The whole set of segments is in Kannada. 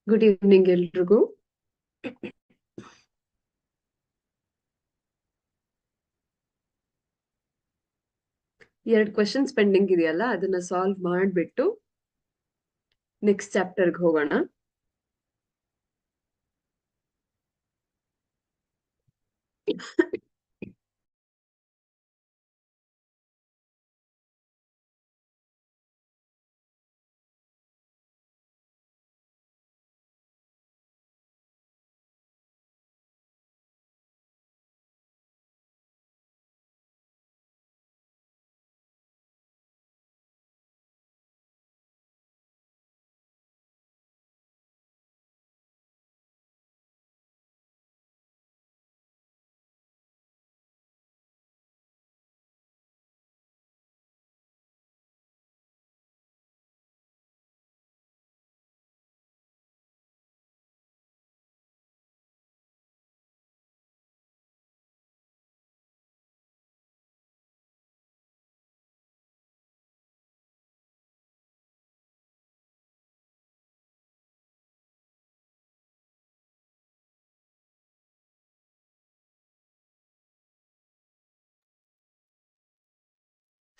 ಗುಡ್ ಈವ್ನಿಂಗ್ ಎಲ್ರಿಗೂ. ಎರಡು ಕ್ವೆಶನ್ಸ್ ಪೆಂಡಿಂಗ್ ಇದೆಯಲ್ಲ, ಅದನ್ನ ಸಾಲ್ವ್ ಮಾಡ್ಬಿಟ್ಟು ನೆಕ್ಸ್ಟ್ ಚಾಪ್ಟರ್ಗೆ ಹೋಗೋಣ.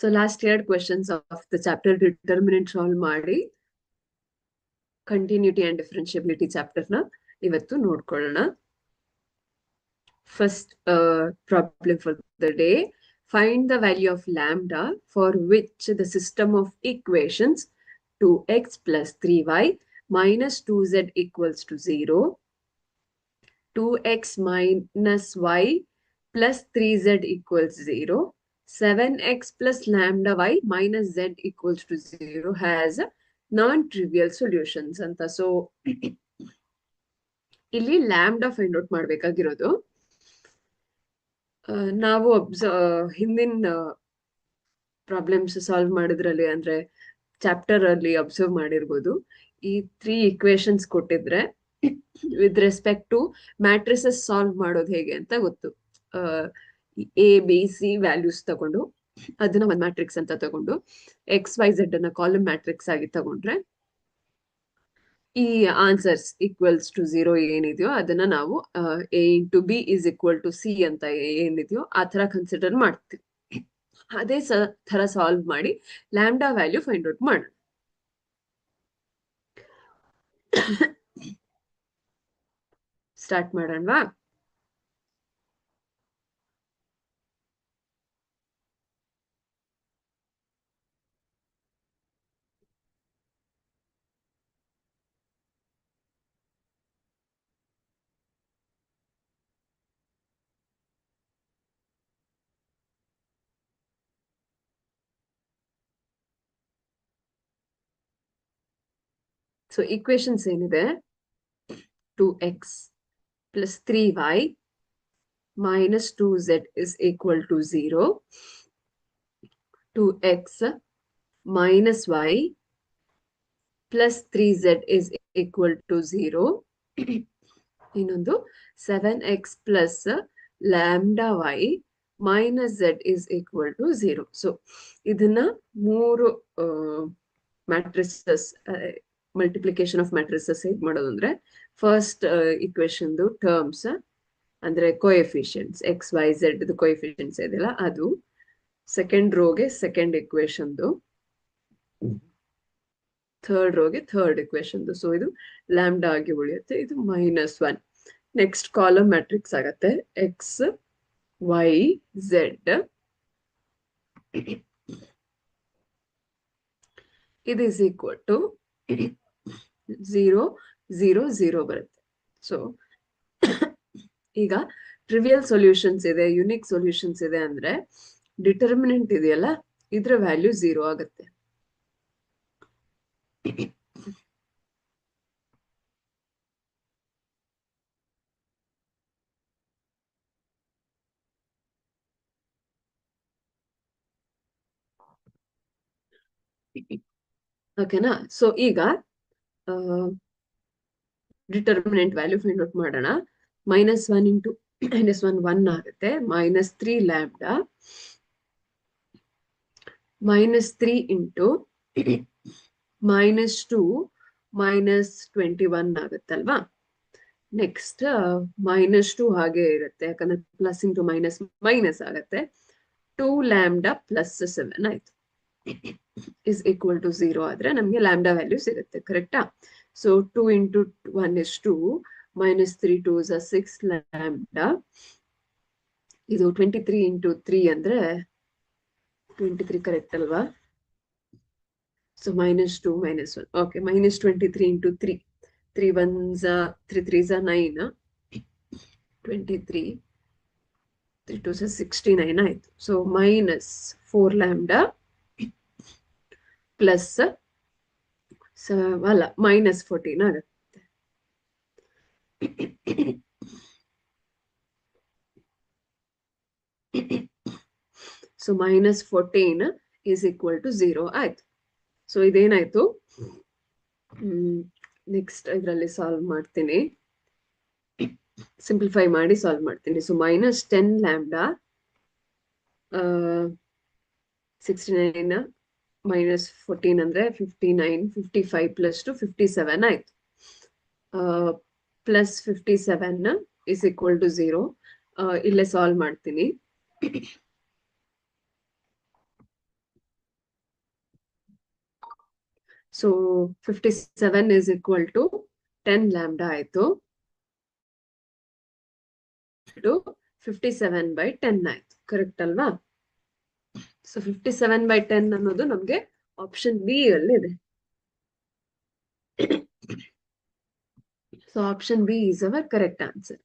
ಸೊ ಲಾಸ್ಟ್ ಎರಡು questions of the chapter determinant solve ಮಾಡಿ ಕಂಟಿನ್ಯೂಟಿ ಅಂಡ್ ಡಿಫರೆನ್ಷಿಯಬಿಲಿಟಿ ಚಾಪ್ಟರ್ ನ ಇವತ್ತು ನೋಡ್ಕೊಳ್ಳೋಣ. First problem for the day: find the value of lambda for which the system of equations 2x plus 3y minus 2z equals to 0, 2x minus y plus 3z equals 0, 7x plus lambda y minus z equals to 0 has non-trivial solutions ಅಂತ. ಸೊ ಇಲ್ಲಿ ಲ್ಯಾಂಬ್ಡಾ ಫೈಂಡ್ ಔಟ್ ಮಾಡ್ಬೇಕಾಗಿರೋದು. ನಾವು ಹಿಂದಿನ ಪ್ರಾಬ್ಲಮ್ಸ್ ಸಾಲ್ವ್ ಮಾಡಿದ್ರಲ್ಲಿ, ಅಂದ್ರೆ ಚಾಪ್ಟರ್ ಅಲ್ಲಿ ಅಬ್ಸರ್ವ್ ಮಾಡಿರ್ಬೋದು, ಈ 3 ಇಕ್ವೇಶನ್ಸ್ ಕೊಟ್ಟಿದ್ರೆ with respect to matrices solve ಮಾಡೋದು ಹೇಗೆ ಅಂತ ಗೊತ್ತು. ಎ ಬಿ ಸಿ ವ್ಯಾಲ್ಯೂಸ್ ತಗೊಂಡು ಅದನ್ನ ಒಂದು ಮ್ಯಾಟ್ರಿಕ್ಸ್ ಅಂತ ತಗೊಂಡು ಎಕ್ಸ್ ವೈ ಝೆಡ್ ಅನ್ನ ಕಾಲಮ್ ಮ್ಯಾಟ್ರಿಕ್ಸ್ ಆಗಿ ತಗೊಂಡ್ರೆ ಈ ಆನ್ಸರ್ಸ್ ಈಕ್ವಲ್ಸ್ ಟು 0 ಏನಿದೆಯೋ ಅದನ್ನ ನಾವು a into b is equal to c ಅಂತ ಏನಿದೆಯೋ ಆ ತರ ಕನ್ಸಿಡರ್ ಮಾಡ್ತೀವಿ. ಅದೇ ತರ ಸಾಲ್ವ್ ಮಾಡಿ ಲ್ಯಾಂಬ್ಡಾ ವ್ಯಾಲ್ಯೂ ಫೈಂಡ್ ಔಟ್ ಮಾಡೋಣ. ಸ್ಟಾರ್ಟ್ ಮಾಡೋಣವಾ? ಸೊ ಈಕ್ವೇಶನ್ಸ್ ಏನಿದೆ: 2x plus 3y minus 2z is equal to 0, 2x minus y plus 3z is equal to 0, ಇನ್ನೊಂದು 7x plus lambda y minus z is equal to 0. So ಇದನ್ನ ಮೂರು ಮ್ಯಾಟ್ರಿಸಸ್ ಮಲ್ಟಿಪ್ಲಿಕೇಶನ್ ಆಫ್ ಮ್ಯಾಟ್ರಿಸಸ್ ಹೇಗೆ ಮಾಡೋದು ಅಂದ್ರೆ, ಫಸ್ಟ್ ಇಕ್ವೇಶನ್ ಟರ್ಮ್ಸ್ ಅಂದ್ರೆ coefficients x y z coefficients ಇದೆಯಲ್ಲ ಅದು, ಸೆಕೆಂಡ್ ರೋಗೆ ಸೆಕೆಂಡ್ ಇಕ್ವೇಶನ್, ಥರ್ಡ್ ರೋಗೆ ಥರ್ಡ್ ಇಕ್ವೇಶನ್. ಸೊ ಇದು ಲ್ಯಾಂಬ್ಡಾ ಆಗಿ ಉಳಿಯುತ್ತೆ, ಇದು -1. ನೆಕ್ಸ್ಟ್ ಕಾಲಮ್ ಮ್ಯಾಟ್ರಿಕ್ಸ್ ಆಗತ್ತೆ ಎಕ್ಸ್ ವೈ ಝೆಡ್, ಇದು ಇಸ್ ಈಕ್ವಲ್ ಟು 0 0 0 ಬರುತ್ತೆ. ಸೊ ಈಗ ಟ್ರಿವಿಯಲ್ ಸೊಲ್ಯೂಷನ್ಸ್ ಇದೆ, ಯುನಿಕ್ ಸೊಲ್ಯೂಷನ್ಸ್ ಇದೆ ಅಂದ್ರೆ ಡಿಟರ್ಮಿನೆಂಟ್ ಇದೆಯಲ್ಲ ಇದ್ರ ವ್ಯಾಲ್ಯೂ 0 ಆಗುತ್ತೆ. ಓಕೆನಾ? ಸೊ ಈಗ ಡಿಟರ್ಮಿನೆಂಟ್ ವ್ಯಾಲ್ಯೂ ಫೈಂಡ್ ಔಟ್ ಮಾಡೋಣ. -1 ಇಂಟು -1 1 ಆಗುತ್ತೆ, -3 ಲ್ಯಾಂಬ್ಡಾ, -3 ಇಂಟು -2 -21 ಆಗುತ್ತಲ್ವಾ. ನೆಕ್ಸ್ಟ್ -2 ಹಾಗೆ ಇರುತ್ತೆ, ಯಾಕಂದ್ರೆ ಪ್ಲಸ್ ಇಂಟು ಮೈನಸ್ ಮೈನಸ್ ಆಗುತ್ತೆ. 2 ಲ್ಯಾಂಬ್ಡಾ ಪ್ಲಸ್ 7 ಆಯ್ತು ಇಸ್ ಈಕ್ವಲ್ ಟು 0 ಆದ್ರೆ ನಮ್ಗೆ ಲ್ಯಾಂಬ್ಡಾ ವ್ಯಾಲ್ಯೂ ಸಿಗುತ್ತೆ, ಕರೆಕ್ಟಾ? So 2 into 1 is 2, -3 2s are 6 lambda. ಇದು 23 ಇಂಟು 3 ಅಂದ್ರೆ 23 ಕರೆಕ್ಟ್ ಅಲ್ವಾ? So -2 -1, okay. -23 into 3, 3 1s 3 3s 9, 23 3 2s 69 ಆಯ್ತು. ಸೊ -4 ಲ್ಯಾಂಬ್ಡಾ ಪ್ಲಸ್ ಅಲ್ಲ -14 ಆಗುತ್ತೆ. ಸೊ -14 is equal to 0 ಆಯ್ತು. ಸೊ ಇದೇನಾಯ್ತು? ನೆಕ್ಸ್ಟ್ ಇದರಲ್ಲಿ ಸಾಲ್ವ್ ಮಾಡ್ತೀನಿ, ಸಿಂಪ್ಲಿಫೈ ಮಾಡಿ ಸಾಲ್ವ್ ಮಾಡ್ತೀನಿ. ಸೊ -10 ಲ್ಯಾಂಬ್ಡಾ 69 -14 ಅಂದ್ರೆ 59, 55 ಪ್ಲಸ್ 2 57 ಆಯ್ತು. Plus 57 is equal to 0. ಇಲ್ಲೇ ಸಾಲ್ವ್ ಮಾಡ್ತೀನಿ. So 57 is equal to 10 lambda ಆಯ್ತು, 57/10 ಆಯ್ತು, ಕರೆಕ್ಟ್ ಅಲ್ವಾ? ಸೊ 57/10 ಅನ್ನೋದು ನಮ್ಗೆ ಆಪ್ಷನ್ ಬಿ ಅಲ್ಲಿ ಇದೆ. So option B is our correct answer.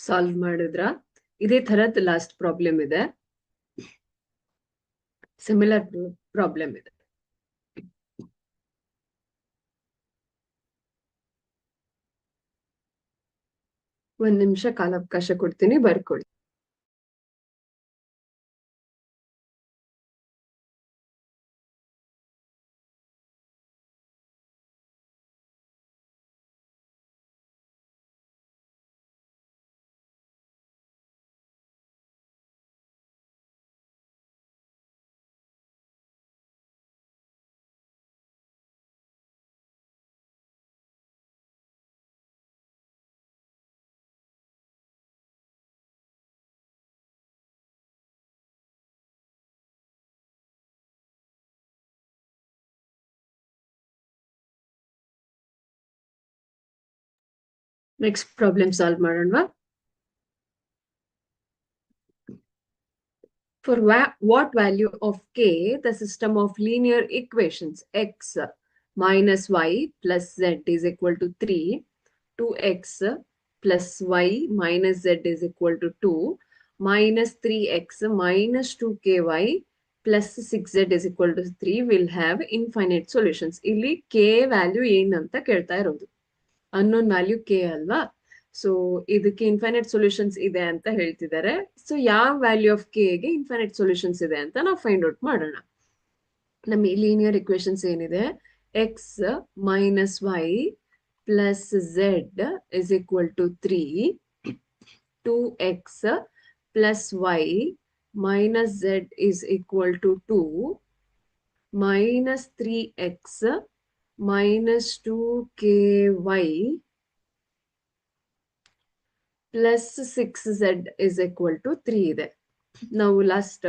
Solve ಮಾಡಿದ್ರ? ಇದೇ ತರದ್ ಲಾಸ್ಟ್ ಪ್ರಾಬ್ಲಮ್ ಇದೆ, ಸಿಮಿಲರ್ ಪ್ರಾಬ್ಲಮ್ ಇದೆ. ಒಂದ್ ನಿಮಿಷ ಕಾಲಾವಕಾಶ ಕೊಡ್ತೀನಿ, ಬರ್ಕೊಳ್ಳಿ. ನೆಕ್ಸ್ಟ್ ಪ್ರಾಬ್ಲಮ್ ಸಾಲ್ವ್ ಮಾಡೋಣ. For what value of k the system of linear equations x minus y plus z is equal to 3, 2x plus y minus z is equal to 2, minus 3x minus 2ky plus 6z is equal to 3 will have infinite solutions. ಇಲ್ಲಿ k ವ್ಯಾಲ್ಯೂ ಏನಂತ ಕೇಳ್ತಾ ಇರೋದು. ಅನ್ನೋನ್ ವ್ಯಾಲ್ಯೂ k ಅಲ್ವಾ? ಸೊ ಇದಕ್ಕೆ ಇನ್ಫೈನೈಟ್ ಸೊಲ್ಯೂಷನ್ಸ್ ಇದೆ ಅಂತ ಹೇಳ್ತಿದ್ದಾರೆ. ಸೊ ಯಾವ ವ್ಯಾಲ್ಯೂ ಆಫ್ k ಗೆ ಇನ್ಫೈನೈಟ್ ಸೊಲ್ಯೂಷನ್ಸ್ ಇದೆ ಅಂತ ನಾವು ಫೈಂಡ್ ಔಟ್ ಮಾಡೋಣ. ನಮ್ಮ ಲೀನಿಯರ್ ಇಕ್ವೇಶನ್ಸ್ ಏನಿದೆ, x minus y plus z is equal to 3, 2x plus y minus z is equal to 2, minus 3x minus 2ky plus 6z is equal to 3 ಇದೆ. ನಾವು ಲಾಸ್ಟ್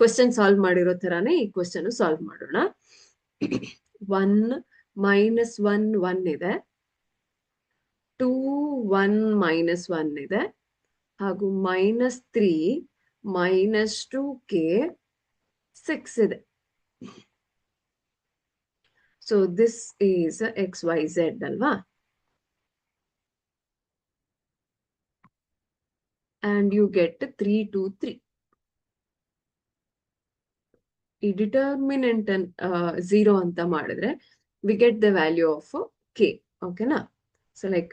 ಕ್ವೆಶ್ಚನ್ ಸಾಲ್ವ್ ಮಾಡಿರೋ ತರಾನೇ ಈ ಕ್ವೆಶ್ಚನ್ ಸಾಲ್ವ್ ಮಾಡೋಣ. 1 minus 1 1 ಇದೆ, 2 1 minus 1 ಇದೆ, ಹಾಗೂ minus 3 minus 2k 6 ಇದೆ. ಸೊ ದಿಸ್ ಈಸ್ XYZ ಅಲ್ವಾ? and you get 3 2 3. ಈ ಡಿಟರ್ಮಿನೆಂಟ್ 0 ಅಂತ ಮಾಡಿದ್ರೆ we get the value of k. ಓಕೆನಾ? So like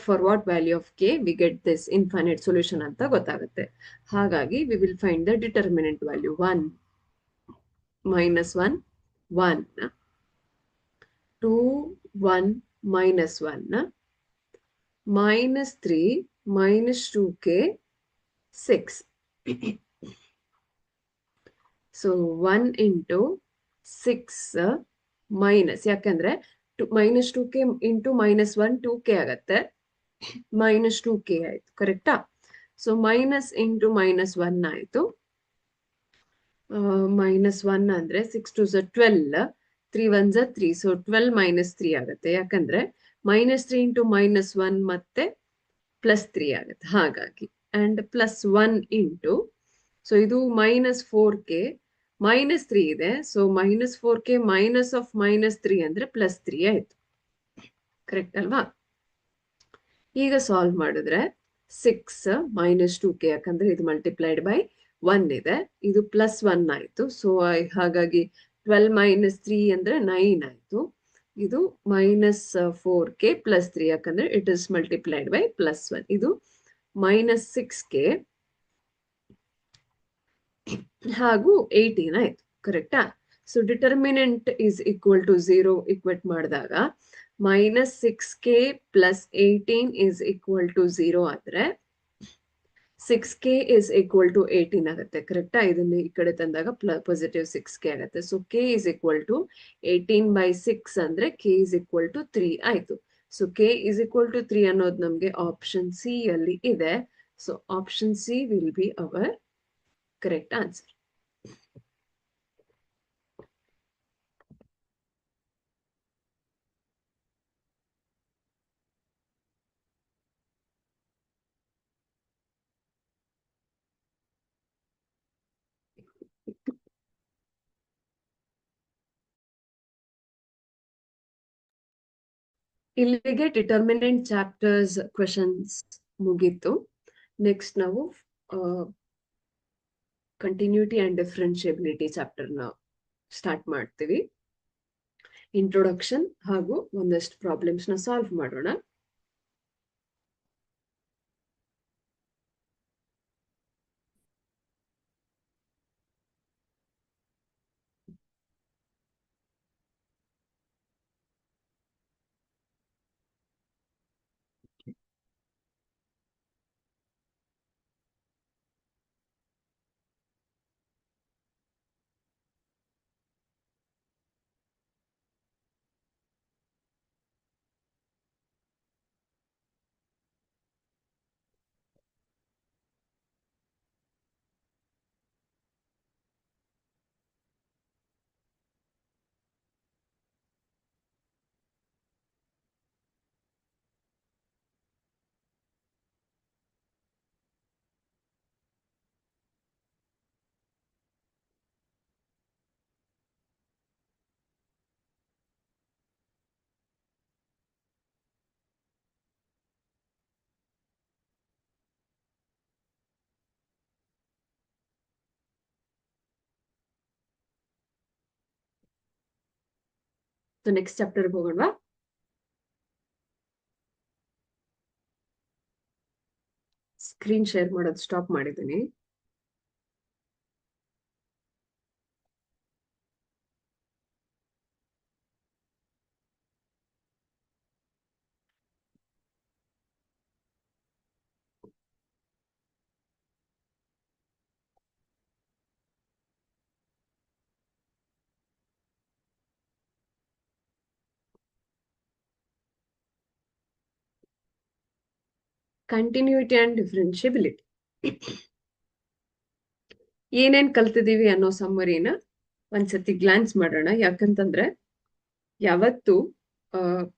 for what value of k we get this infinite solution ಅಂತ ಗೊತ್ತಾಗುತ್ತೆ. ಹಾಗಾಗಿ we will find the determinant value 1 minus 1 1, 2 1 minus 1, minus 3 minus 2k 6. So 1 into 6 minus, ಯಾಕಂದ್ರೆ minus 2k into minus 1 2k ಆಗತ್ತೆ, minus 2k ಆಯ್ತು. ಕರೆಕ್ಟಾ? ಸೊ minus into minus 1 ಆಯ್ತು. minus 1 ಅಂದ್ರೆ 6 2 12, 3 1 3, ಸೊ 12 minus 3 ಆಗತ್ತೆ. ಯಾಕಂದ್ರೆ minus 3 into minus 1 ಮತ್ತೆ plus 3 ಆಗತ್ತೆ. ಹಾಗಾಗಿ and plus 1 into, ಸೊ ಇದು minus 4k minus 3 ಇದೆ. So minus 4k minus of minus 3 ಅಂದ್ರೆ plus 3 ಆಯ್ತು. ಕರೆಕ್ಟ್ ಅಲ್ವಾ? ಈಗ ಸಾಲ್ವ್ ಮಾಡಿದ್ರೆ 6 minus 2k, ಯಾಕಂದ್ರೆ ಇದು ಮಲ್ಟಿಪ್ಲೈಡ್ ಬೈ 1 ಇದೆ, ಇದು ಪ್ಲಸ್ 1 ಆಯ್ತು. ಸೊ ಹಾಗಾಗಿ 12 minus 3 ಅಂದ್ರೆ 9 ಆಯ್ತು. ಇದು minus 4k plus 3, ಯಾಕಂದ್ರೆ it is multiplied by plus 1. ಇದು minus 6k ಹಾಗೂ 18 ಆಯ್ತು. ಕರೆಕ್ಟಾ? So determinant is equal to 0 equate ಮಾಡಿದಾಗ minus 6k plus 18 is equal to 0 ಆದ್ರೆ 6k is equal to 18 ಆಗುತ್ತೆ. ಕರೆಕ್ಟಾ? ಇದನ್ನ ಈ ಕಡೆ ತಂದಾಗ ಪಾಸಿಟಿವ್ 6k ಆಗುತ್ತೆ. So k is equal to 18 by 6 ಅಂದ್ರೆ k is equal to 3 ಆಯ್ತು. So k is equal to 3 ಅನ್ನೋದು ನಮ್ಗೆ ಆಪ್ಷನ್ ಸಿ ಅಲ್ಲಿ ಇದೆ. So option C will be our correct answer. ಇಲ್ಲಿಗೆ ಡಿಟರ್ಮಿನೆಂಟ್ ಚಾಪ್ಟರ್ಸ್ ಕ್ವೆಶನ್ಸ್ ಮುಗೀತು. ನೆಕ್ಸ್ಟ್ ನಾವು ಕಂಟಿನ್ಯೂಟಿ ಅಂಡ್ ಡಿಫರೆನ್ಷಿಯಬಿಲಿಟಿ ಚಾಪ್ಟರ್ನ ಸ್ಟಾರ್ಟ್ ಮಾಡ್ತೀವಿ. ಇಂಟ್ರೊಡಕ್ಷನ್ ಹಾಗೂ ಒಂದಷ್ಟು ಪ್ರಾಬ್ಲಮ್ಸ್ ನ ಸಾಲ್ವ್ ಮಾಡೋಣ. ಸೊ ನೆಕ್ಸ್ಟ್ ಚಾಪ್ಟರ್ ಹೋಗೋಣವಾ? ಸ್ಕ್ರೀನ್ ಶೇರ್ ಮಾಡೋದು ಸ್ಟಾಪ್ ಮಾಡಿದ್ದೀನಿ. ಕಂಟಿನ್ಯೂಟಿ ಅಂಡ್ ಡಿಫರೆನ್ಷಿಯಬಿಲಿಟಿ ಏನೇನ್ ಕಲ್ತಿದೀವಿ ಅನ್ನೋ ಸಮ್ಮರಿನ ಒಂದ್ಸತಿ ಗ್ಲಾನ್ಸ್ ಮಾಡೋಣ. ಯಾಕಂತಂದ್ರೆ ಯಾವತ್ತು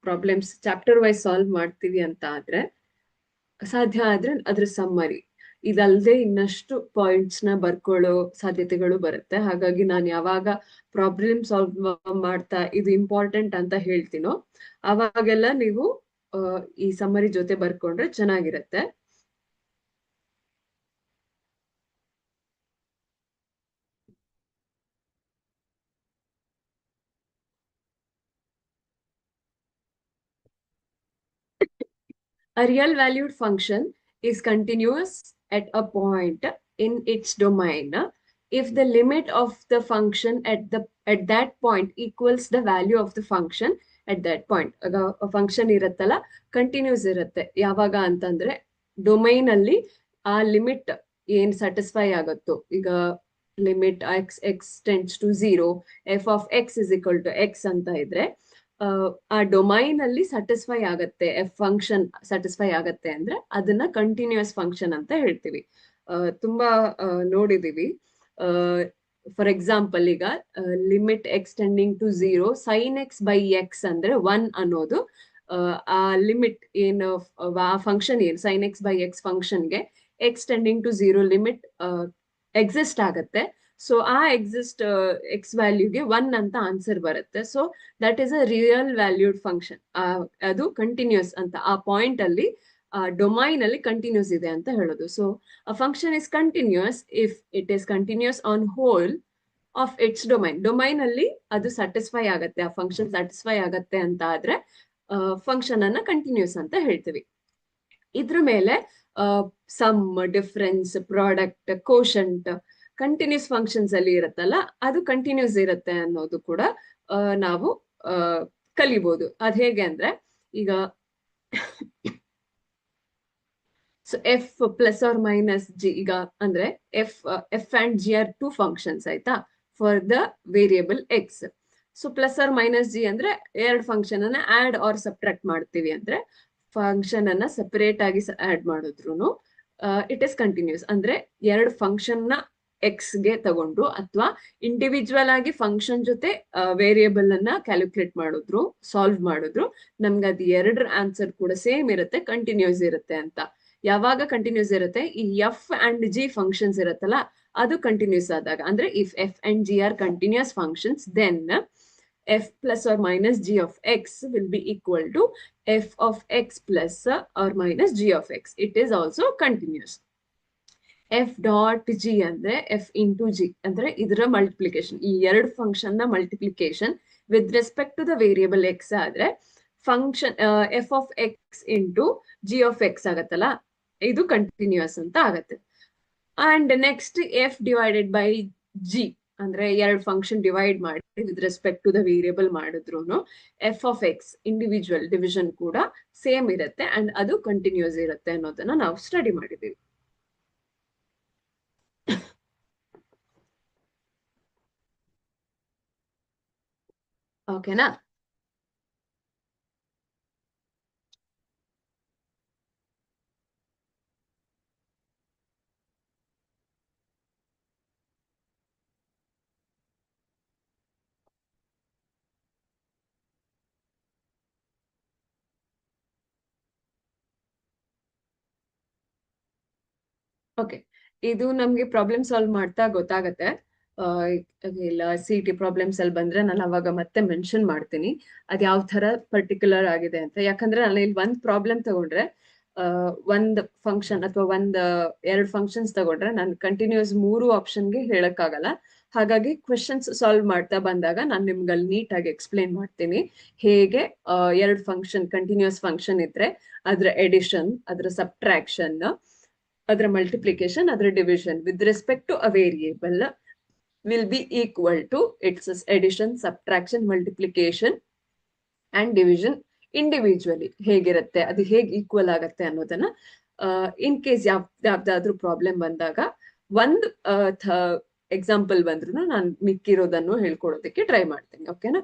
ಪ್ರಾಬ್ಲಮ್ಸ್ ಚಾಪ್ಟರ್ ವೈಸ್ ಸಾಲ್ವ್ ಮಾಡ್ತೀವಿ ಅಂತ ಆದ್ರೆ ಸಾಧ್ಯ ಆದ್ರೆ ಅದ್ರ ಸಮ್ಮರಿ ಇದಲ್ದೆ ಇನ್ನಷ್ಟು ಪಾಯಿಂಟ್ಸ್ ನ ಬರ್ಕೊಳ್ಳೋ ಸಾಧ್ಯತೆಗಳು ಬರುತ್ತೆ. ಹಾಗಾಗಿ ನಾನು ಯಾವಾಗ ಪ್ರಾಬ್ಲಮ್ ಸಾಲ್ವ್ ಮಾಡ್ತಾ ಇದು ಇಂಪಾರ್ಟೆಂಟ್ ಅಂತ ಹೇಳ್ತೀನೋ ಅವಾಗೆಲ್ಲ ನೀವು ಈ ಸಮ್ಮರಿ ಜೊತೆ ಬರ್ಕೊಂಡ್ರೆ ಚೆನ್ನಾಗಿರತ್ತೆ. A real valued function is continuous at a point in its domain if the limit of the function at that point equals the value of the function at that point. Function ಇರತ್ತಲ್ಲ ಕಂಟಿನ್ಯೂಸ್ ಇರುತ್ತೆ ಯಾವಾಗ ಅಂತಂದ್ರೆ ಡೊಮೈನ್ ಅಲ್ಲಿ ಆ ಲಿಮಿಟ್ ಏನ್ ಸ್ಯಾಟಿಸ್ಫೈ ಆಗುತ್ತೋ, ಈಗ limit x tends to 0 f of x is equal to x ಅಂತ ಇದ್ರೆ ಆ ಡೊಮೈನ್ ಅಲ್ಲಿ ಸ್ಯಾಟಿಸ್ಫೈ ಆಗತ್ತೆ, ಎಫ್ ಫಂಕ್ಷನ್ ಸ್ಯಾಟಿಸ್ಫೈ ಆಗತ್ತೆ ಅಂದ್ರೆ ಅದನ್ನ ಕಂಟಿನ್ಯೂಸ್ ಫಂಕ್ಷನ್ ಅಂತ ಹೇಳ್ತೀವಿ. ತುಂಬಾ ನೋಡಿದೀವಿ. ಫಾರ್ ಎಕ್ಸಾಂಪಲ್ ಈಗ limit X tending to 0 sine x by x ಅಂದ್ರೆ 1 ಅನ್ನೋದು ಆ ಲಿಮಿಟ್ ಏನು ಆ ಫಂಕ್ಷನ್ ಏನು ಸೈನ್ ಎಕ್ಸ್ ಬೈ ಎಕ್ಸ್ ಫಂಕ್ಷನ್ಗೆ x tending to 0 limit exist ಆಗತ್ತೆ. ಸೊ ಆ ಎಕ್ಸಿಸ್ಟ್ ಎಕ್ಸ್ ವ್ಯಾಲ್ಯೂಗೆ 1 ಅಂತ ಆನ್ಸರ್ ಬರುತ್ತೆ. So that is a real valued function. ಅದು ಕಂಟಿನ್ಯೂಸ್ ಅಂತ ಆ ಪಾಯಿಂಟ್ ಅಲ್ಲಿ ಡೊಮೈನ್ ಅಲ್ಲಿ ಕಂಟಿನ್ಯೂಸ್ ಇದೆ ಅಂತ ಹೇಳೋದು. So a function is continuous if it is continuous on whole of its domain. Domain ಅಲ್ಲಿ ಅದು ಸ್ಯಾಟಿಸ್ಫೈ ಆಗತ್ತೆ, ಆ ಫಂಕ್ಷನ್ ಸ್ಯಾಟಿಸ್ಫೈ ಆಗತ್ತೆ ಅಂತ ಆದ್ರೆ ಫಂಕ್ಷನ್ ಅನ್ನ ಕಂಟಿನ್ಯೂಸ್ ಅಂತ ಹೇಳ್ತೀವಿ. ಇದ್ರ ಮೇಲೆ sum, difference, product, quotient continuous functions ಅಲ್ಲಿ ಇರುತ್ತಲ್ಲ ಅದು ಕಂಟಿನ್ಯೂಸ್ ಇರುತ್ತೆ ಅನ್ನೋದು ಕೂಡ ನಾವು ಕಲಿಬಹುದು. ಅದ್ ಹೇಗೆ ಅಂದ್ರೆ ಈಗ so f plus or minus g, ಈಗ ಅಂದ್ರೆ f and g are 2 functions ಆಯ್ತಾ for the variable x. So plus or minus g ಅಂದ್ರೆ 2 ಫಂಕ್ಷನ್ ಅನ್ನ ಆಡ್ ಆರ್ ಸಬ್ಟ್ರಾಕ್ಟ್ ಮಾಡ್ತೀವಿ ಅಂದ್ರೆ ಫಂಕ್ಷನ್ ಅನ್ನ ಸಪರೇಟ್ ಆಗಿ ಆಡ್ ಮಾಡಿದ್ರು ಇಟ್ ಇಸ್ ಕಂಟಿನ್ಯೂಸ್. ಅಂದ್ರೆ 2 ಫಂಕ್ಷನ್ ನ ಎಕ್ಸ್ ಗೆ ತಗೊಂಡು ಅಥವಾ ಇಂಡಿವಿಜುವಲ್ ಆಗಿ ಫಂಕ್ಷನ್ ಜೊತೆ ವೇರಿಯೇಬಲ್ ಅನ್ನ ಕ್ಯಾಲ್ಕುಲೇಟ್ ಮಾಡಿದ್ರು, ಸಾಲ್ವ್ ಮಾಡಿದ್ರು ನಮ್ಗೆ ಅದು 2 ಆನ್ಸರ್ ಕೂಡ ಸೇಮ್ ಇರುತ್ತೆ, ಕಂಟಿನ್ಯೂಸ್ ಇರುತ್ತೆ ಅಂತ. ಯಾವಾಗ ಕಂಟಿನ್ಯೂಸ್ ಇರುತ್ತೆ? ಈ ಎಫ್ ಅಂಡ್ ಜಿ ಫಂಕ್ಷನ್ಸ್ ಇರುತ್ತಲ್ಲ ಅದು ಕಂಟಿನ್ಯೂಸ್ ಆದಾಗ. ಅಂದ್ರೆ if f and g are continuous functions then f plus or minus g of x will be equal to F of X plus or minus g of x. It is also continuous. F dot g ಅಂದ್ರೆ ಎಫ್ ಇಂಟು ಜಿ ಅಂದ್ರೆ ಇದರ ಮಲ್ಟಿಪ್ಲಿಕೇಶನ್, ಈ 2 ಫಂಕ್ಷನ್ ನ multiplication with respect to the variable x ಆದ್ರೆ function f of x into g of x ಆಗತ್ತಲ್ಲ ಇದು ಕಂಟಿನ್ಯೂಸ್ ಅಂತ ಆಗತ್ತೆ. And next f divided by g ಅಂದ್ರೆ 2 ಫಂಕ್ಷನ್ ಡಿವೈಡ್ ಮಾಡಿ with respect to the variable ಮಾಡಿದ್ರು f of x individual division ಕೂಡ ಸೇಮ್ ಇರುತ್ತೆ ಅಂಡ್ ಅದು ಕಂಟಿನ್ಯೂಸ್ ಇರುತ್ತೆ ಅನ್ನೋದನ್ನ ನಾವು ಸ್ಟಡಿ ಮಾಡಿದೀವಿ. ಓಕೆನಾ? ಓಕೆ, ಇದು ನಮ್ಗೆ ಪ್ರಾಬ್ಲಮ್ ಸಾಲ್ವ್ ಮಾಡ್ತಾ ಗೊತ್ತಾಗತ್ತೆ. ಇಲ್ಲ CT ಪ್ರಾಬ್ಲಮ್ಸ್ ಅಲ್ಲಿ ಬಂದ್ರೆ ನಾನು ಅವಾಗ ಮತ್ತೆ ಮೆನ್ಷನ್ ಮಾಡ್ತೀನಿ ಅದ್ ಯಾವ ತರ ಪರ್ಟಿಕ್ಯುಲರ್ ಆಗಿದೆ ಅಂತ. ಯಾಕಂದ್ರೆ ನಾನು ಇಲ್ಲಿ 1 ಪ್ರಾಬ್ಲಮ್ ತಗೊಂಡ್ರೆ ಒಂದ್ ಫಂಕ್ಷನ್ ಅಥವಾ 2 ಫಂಕ್ಷನ್ಸ್ ತಗೊಂಡ್ರೆ ನಾನು ಕಂಟಿನ್ಯೂಸ್ 3 ಆಪ್ಷನ್ಗೆ ಹೇಳಕ್ಕಾಗಲ್ಲ. ಹಾಗಾಗಿ ಕ್ವೆಶನ್ಸ್ ಸಾಲ್ವ್ ಮಾಡ್ತಾ ಬಂದಾಗ ನಾನು ನಿಮ್ಗೆ ಅಲ್ಲಿ ನೀಟಾಗಿ ಎಕ್ಸ್ಪ್ಲೇನ್ ಮಾಡ್ತೀನಿ ಹೇಗೆ ಎರಡು ಫಂಕ್ಷನ್ ಕಂಟಿನ್ಯೂಸ್ ಫಂಕ್ಷನ್ ಇದ್ರೆ ಅದ್ರ ಎಡಿಷನ್, ಅದ್ರ ಸಬ್ಟ್ರಾಕ್ಷನ್, ಅದರ ಮಲ್ಟಿಪ್ಲಿಕೇಶನ್, ಅದರ division with respect to a variable will be equal to its addition, subtraction, multiplication and division individually ಹೇಗಿರುತ್ತೆ, ಅದು ಹೇಗೆ ಈಕ್ವಲ್ ಆಗತ್ತೆ ಅನ್ನೋದನ್ನ ಇನ್ ಕೇಸ್ ಯಾವ್ದಾದ್ರೂ ಪ್ರಾಬ್ಲಮ್ ಬಂದಾಗ ಒಂದು ಎಕ್ಸಾಂಪಲ್ ಬಂದ್ರು ನಾನು ಮಿಕ್ಕಿರೋದನ್ನು ಹೇಳ್ಕೊಡೋದಕ್ಕೆ ಟ್ರೈ ಮಾಡ್ತೀನಿ. ಓಕೆನಾ?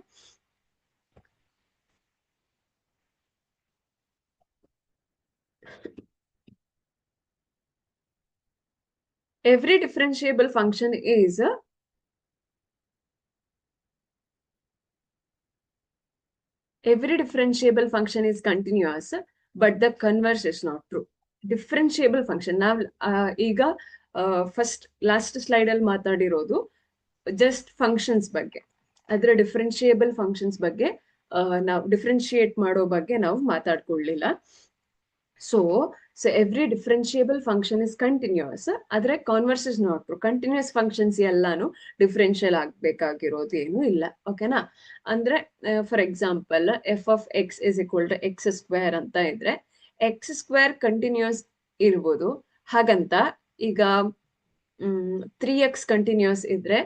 Every differentiable function is continuous, but the converse is not true. Differentiable function ನಾವು ಈಗ ಫಸ್ಟ್ ಲಾಸ್ಟ್ ಸ್ಲೈಡ್ ಅಲ್ಲಿ ಮಾತಾಡಿರೋದು ಜಸ್ಟ್ ಫಂಕ್ಷನ್ಸ್ ಬಗ್ಗೆ. ಅದರ ಡಿಫ್ರೆನ್ಶಿಯೇಬಲ್ ಫಂಕ್ಷನ್ಸ್ ಬಗ್ಗೆ ನಾವು ಡಿಫ್ರೆನ್ಶಿಯೇಟ್ ಮಾಡೋ ಬಗ್ಗೆ ನಾವು ಮಾತಾಡ್ಕೊಳ್ಳಿಲ್ಲ. So every differentiable function is continuous, ಆದ್ರೆ converse is not true. Continuous functions ಎಲ್ಲಾನು ಡಿಫ್ರೆನ್ಶಿಯಲ್ ಆಗ್ಬೇಕಾಗಿರೋದು ಏನು ಇಲ್ಲ. ಓಕೆನಾ? ಅಂದ್ರೆ for example f of x is equal to x square ಅಂತ ಇದ್ರೆ ಎಕ್ಸ್ ಸ್ಕ್ವೇರ್ ಕಂಟಿನ್ಯೂಸ್ ಇರ್ಬೋದು. ಹಾಗಂತ ಈಗ 3x ಕಂಟಿನ್ಯೂಸ್ ಇದ್ರೆ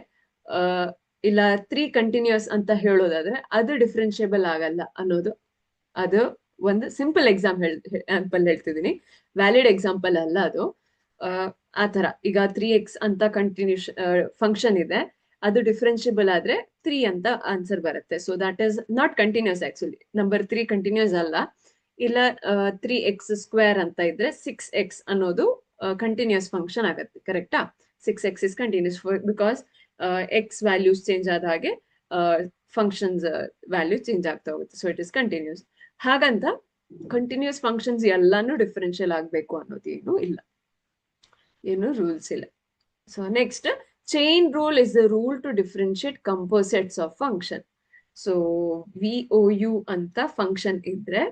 ಇಲ್ಲ 3 ಕಂಟಿನ್ಯೂಸ್ ಅಂತ ಹೇಳೋದಾದ್ರೆ ಅದು ಡಿಫ್ರೆನ್ಶಿಯಬಲ್ ಆಗಲ್ಲ ಅನ್ನೋದು. ಅದು ಒಂದು ಸಿಂಪಲ್ ಎಕ್ಸಾಂಪಲ್ ಹೇಳ್ತಿದ್ದೀನಿ, ವ್ಯಾಲಿಡ್ ಎಕ್ಸಾಂಪಲ್ ಅಲ್ಲ ಅದು. ಆ ತರ ಈಗ 3x ಅಂತ ಕಂಟಿನ್ಯೂಸ್ ಫಂಕ್ಷನ್ ಇದೆ, ಅದು ಡಿಫ್ರೆನ್ಶಿಯಬಲ್ ಆದ್ರೆ 3 ಅಂತ ಆನ್ಸರ್ ಬರುತ್ತೆ. So that is not continuous. Actually number 3 continuous ಅಲ್ಲ. ಇಲ್ಲ 3x ಸ್ಕ್ವೇರ್ ಅಂತ ಇದ್ರೆ 6x ಅನ್ನೋದು ಕಂಟಿನ್ಯೂಸ್ ಫಂಕ್ಷನ್ ಆಗತ್ತೆ. ಕರೆಕ್ಟಾ? 6x is continuous because x values change ಆದ ಹಾಗೆ ಫಂಕ್ಷನ್ಸ್ ವ್ಯಾಲ್ಯೂ ಚೇಂಜ್ ಆಗ್ತಾ ಹೋಗುತ್ತೆ. So it is continuous. ಹಾಗಂತ ಕಂಟಿನ್ಯೂಸ್ ಫಂಕ್ಷನ್ಸ್ ಎಲ್ಲಾನು ಡಿಫರೆನ್ಷಿಯಲ್ ಆಗ್ಬೇಕು ಅನ್ನೋದು ಏನು ರೂಲ್ಸ್ ಇಲ್ಲ. So next, chain rule is the rule to differentiate composites of function. So VOU ಅಂತ ಫಂಕ್ಷನ್ ಇದ್ರೆ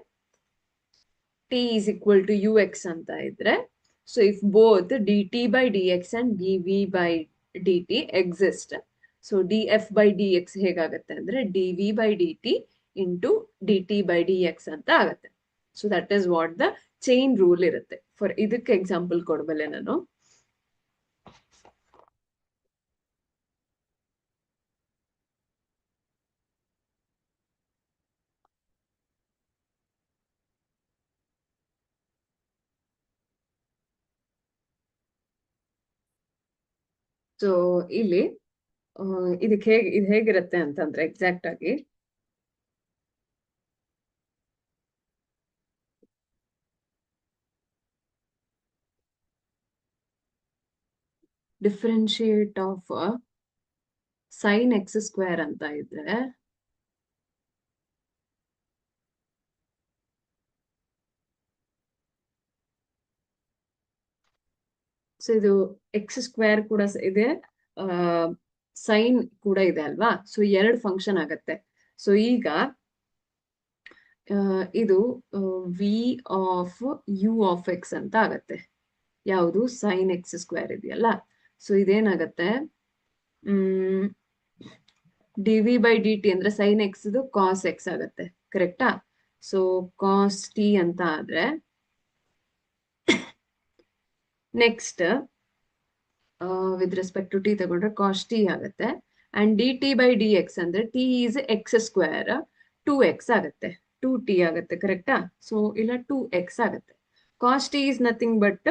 t is equal to ux ಅಂತ ಇದ್ರೆ, so if both dt by dx and dv by dt exist, so df by dx ಹೇಗಾಗತ್ತೆ ಅಂದ್ರೆ dv by dt into dt by dx ಅಂತ ಆಗತ್ತೆ. So that is what the chain rule ಇರುತ್ತೆ. ಫಾರ್ ಇದಕ್ಕೆ ಎಕ್ಸಾಂಪಲ್ ಕೊಡಬಲ್ಲೆ ನಾನು. ಸೊ ಇಲ್ಲಿ ಇದು ಹೇಗಿರುತ್ತೆ ಅಂತಂದ್ರೆ ಎಕ್ಸಾಕ್ಟ್ ಆಗಿ differentiate of sin x square ಅಂತ ಇದ್ರೆ ಸೊ ಇದು ಎಕ್ಸ್ ಸ್ಕ್ವೇರ್ ಕೂಡ ಇದೆ, ಸೈನ್ ಕೂಡ ಇದೆ ಅಲ್ವಾ. ಸೊ 2 ಫಂಕ್ಷನ್ ಆಗತ್ತೆ. ಸೊ ಈಗ ಇದು v of u of X ಅಂತ ಆಗತ್ತೆ. ಯಾವುದು? ಸೈನ್ ಎಕ್ಸ್ ಸ್ಕ್ವೇರ್ ಇದೆಯಲ್ಲ. ಸೊ ಇದೇನಾಗತ್ತೆ, d v by d t ಅಂದ್ರೆ ಸೈನ್ ಎಕ್ಸ್ ಕಾಸ್ ಎಕ್ಸ್ ಆಗತ್ತೆ. ಕರೆಕ್ಟಾ? ಸೊ ಕಾಸ್ ಟಿ ಅಂತ ಆದ್ರೆ next with respect to t ತಗೊಂಡ್ರೆ ಕಾಸ್ ಟಿ ಆಗುತ್ತೆ. And d t by d x ಅಂದ್ರೆ t is x square 2x ಆಗತ್ತೆ, 2t ಆಗತ್ತೆ. ಕರೆಕ್ಟಾ? ಸೊ ಇಲ್ಲ 2x ಆಗತ್ತೆ. Cos t is nothing but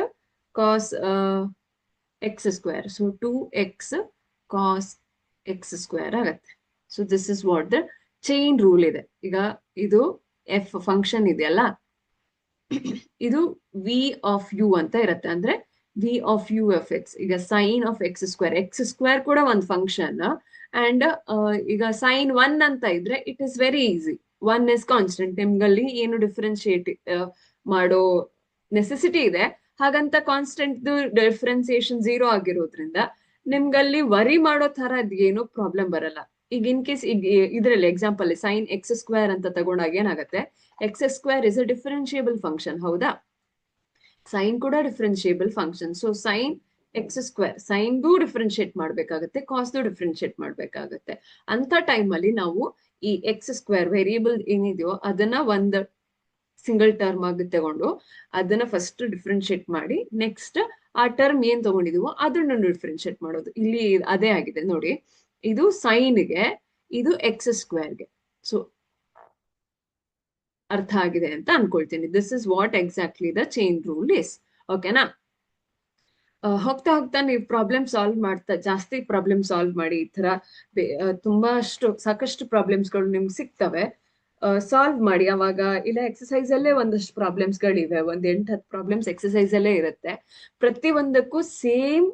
cos x square. So 2x cos x square ಆಗತ್ತೆ. So this is what the chain rule ಇದೆ. ಈಗ ಇದು ಎಫ್ ಫಂಕ್ಷನ್ ಇದೆಯಲ್ಲ, ಇದು ವಿ ಆಫ್ ಯು ಅಂತ ಇರುತ್ತೆ. ಅಂದ್ರೆ v of u f x. ಈಗ ಸೈನ್ ಆಫ್ ಎಕ್ಸ್ ಸ್ಕ್ವೇರ್ ಕೂಡ ಒಂದು ಫಂಕ್ಷನ್. ಅಂಡ್ ಈಗ ಸೈನ್ 1 ಅಂತ ಇದ್ರೆ it is very easy. 1 is constant. ನಿಮ್ಗಲ್ಲಿ ಏನು ಡಿಫ್ರೆನ್ಶಿಯೇಟ್ ಮಾಡೋ ನೆಸೆಸಿಟಿ ಇದೆ. ಹಾಗಂತ ಕಾನ್ಸ್ಟೆಂಟ್ ಡಿಫ್ರೆನ್ಸಿಯೇಷನ್ 0 ಆಗಿರೋದ್ರಿಂದ ನಿಮ್ಗಲ್ಲಿ ವರಿ ಮಾಡೋ ತರ ಏನು ಪ್ರಾಬ್ಲಮ್ ಬರಲ್ಲ. ಈಗ ಇನ್ ಕೇಸ್ ಈಗ ಇದ್ರಲ್ಲಿ ಎಕ್ಸಾಂಪಲ್ ಸೈನ್ ಎಕ್ಸ್ ಸ್ಕ್ವೇರ್ ಅಂತ ತಗೊಂಡಾಗ ಏನಾಗುತ್ತೆ, x square is a differentiable function. ಹೌದಾ? ಸೈನ್ ಕೂಡ differentiable function. So sine x square ಸೈನ್ದು ಡಿಫ್ರೆನ್ಶಿಯೇಟ್ ಮಾಡ್ಬೇಕಾಗತ್ತೆ, ಕಾಸ್ದು ಡಿಫ್ರೆನ್ಶಿಯೇಟ್ ಮಾಡ್ಬೇಕಾಗತ್ತೆ. ಅಂತ ಟೈಮಲ್ಲಿ ನಾವು ಈ ಎಕ್ಸ್ ಸ್ಕ್ವೇರ್ ವೇರಿಯೇಬಲ್ ಏನಿದೆಯೋ ಅದನ್ನ ಒಂದು ಸಿಂಗಲ್ ಟರ್ಮ್ ಆಗಿ ತಗೊಂಡು ಅದನ್ನ ಫಸ್ಟ್ ಡಿಫ್ರೆನ್ಶಿಯೇಟ್ ಮಾಡಿ ನೆಕ್ಸ್ಟ್ ಆ ಟರ್ಮ್ ಏನ್ ತಗೊಂಡಿದೀವೋ ಅದನ್ನ ಡಿಫ್ರೆನ್ಶಿಯೇಟ್ ಮಾಡೋದು. ಇಲ್ಲಿ ಅದೇ ಆಗಿದೆ ನೋಡಿ, ಇದು ಸೈನ್ಗೆ, ಇದು ಎಕ್ಸ್ ಸ್ಕ್ವೇರ್ಗೆ. ಸೊ ಅರ್ಥ ಆಗಿದೆ ಅಂತ ಅನ್ಕೊಳ್ತೀನಿ. This is what exactly the chain rule is. ಓಕೆನಾ? ಹೋಗ್ತಾ ಹೋಗ್ತಾ ನೀವು ಪ್ರಾಬ್ಲಮ್ ಸಾಲ್ವ್ ಮಾಡ್ತಾ ಜಾಸ್ತಿ ಪ್ರಾಬ್ಲಮ್ ಸಾಲ್ವ್ ಮಾಡಿ. ಈ ತರ ಸಾಕಷ್ಟು ಪ್ರಾಬ್ಲಮ್ಸ್ಗಳು ನಿಮ್ಗೆ ಸಿಗ್ತವೆ, ಸಾಲ್ವ್ ಮಾಡಿ. ಅವಾಗ ಇಲ್ಲ ಎಕ್ಸಸೈಸ್ ಅಲ್ಲೇ ಒಂದಷ್ಟು ಪ್ರಾಬ್ಲಮ್ಸ್ ಗಳಿವೆ, 8-10 ಪ್ರಾಬ್ಲಮ್ಸ್ ಎಕ್ಸಸೈಸ್ ಅಲ್ಲೇ ಇರುತ್ತೆ. ಪ್ರತಿ ಒಂದಕ್ಕೂ ಸೇಮ್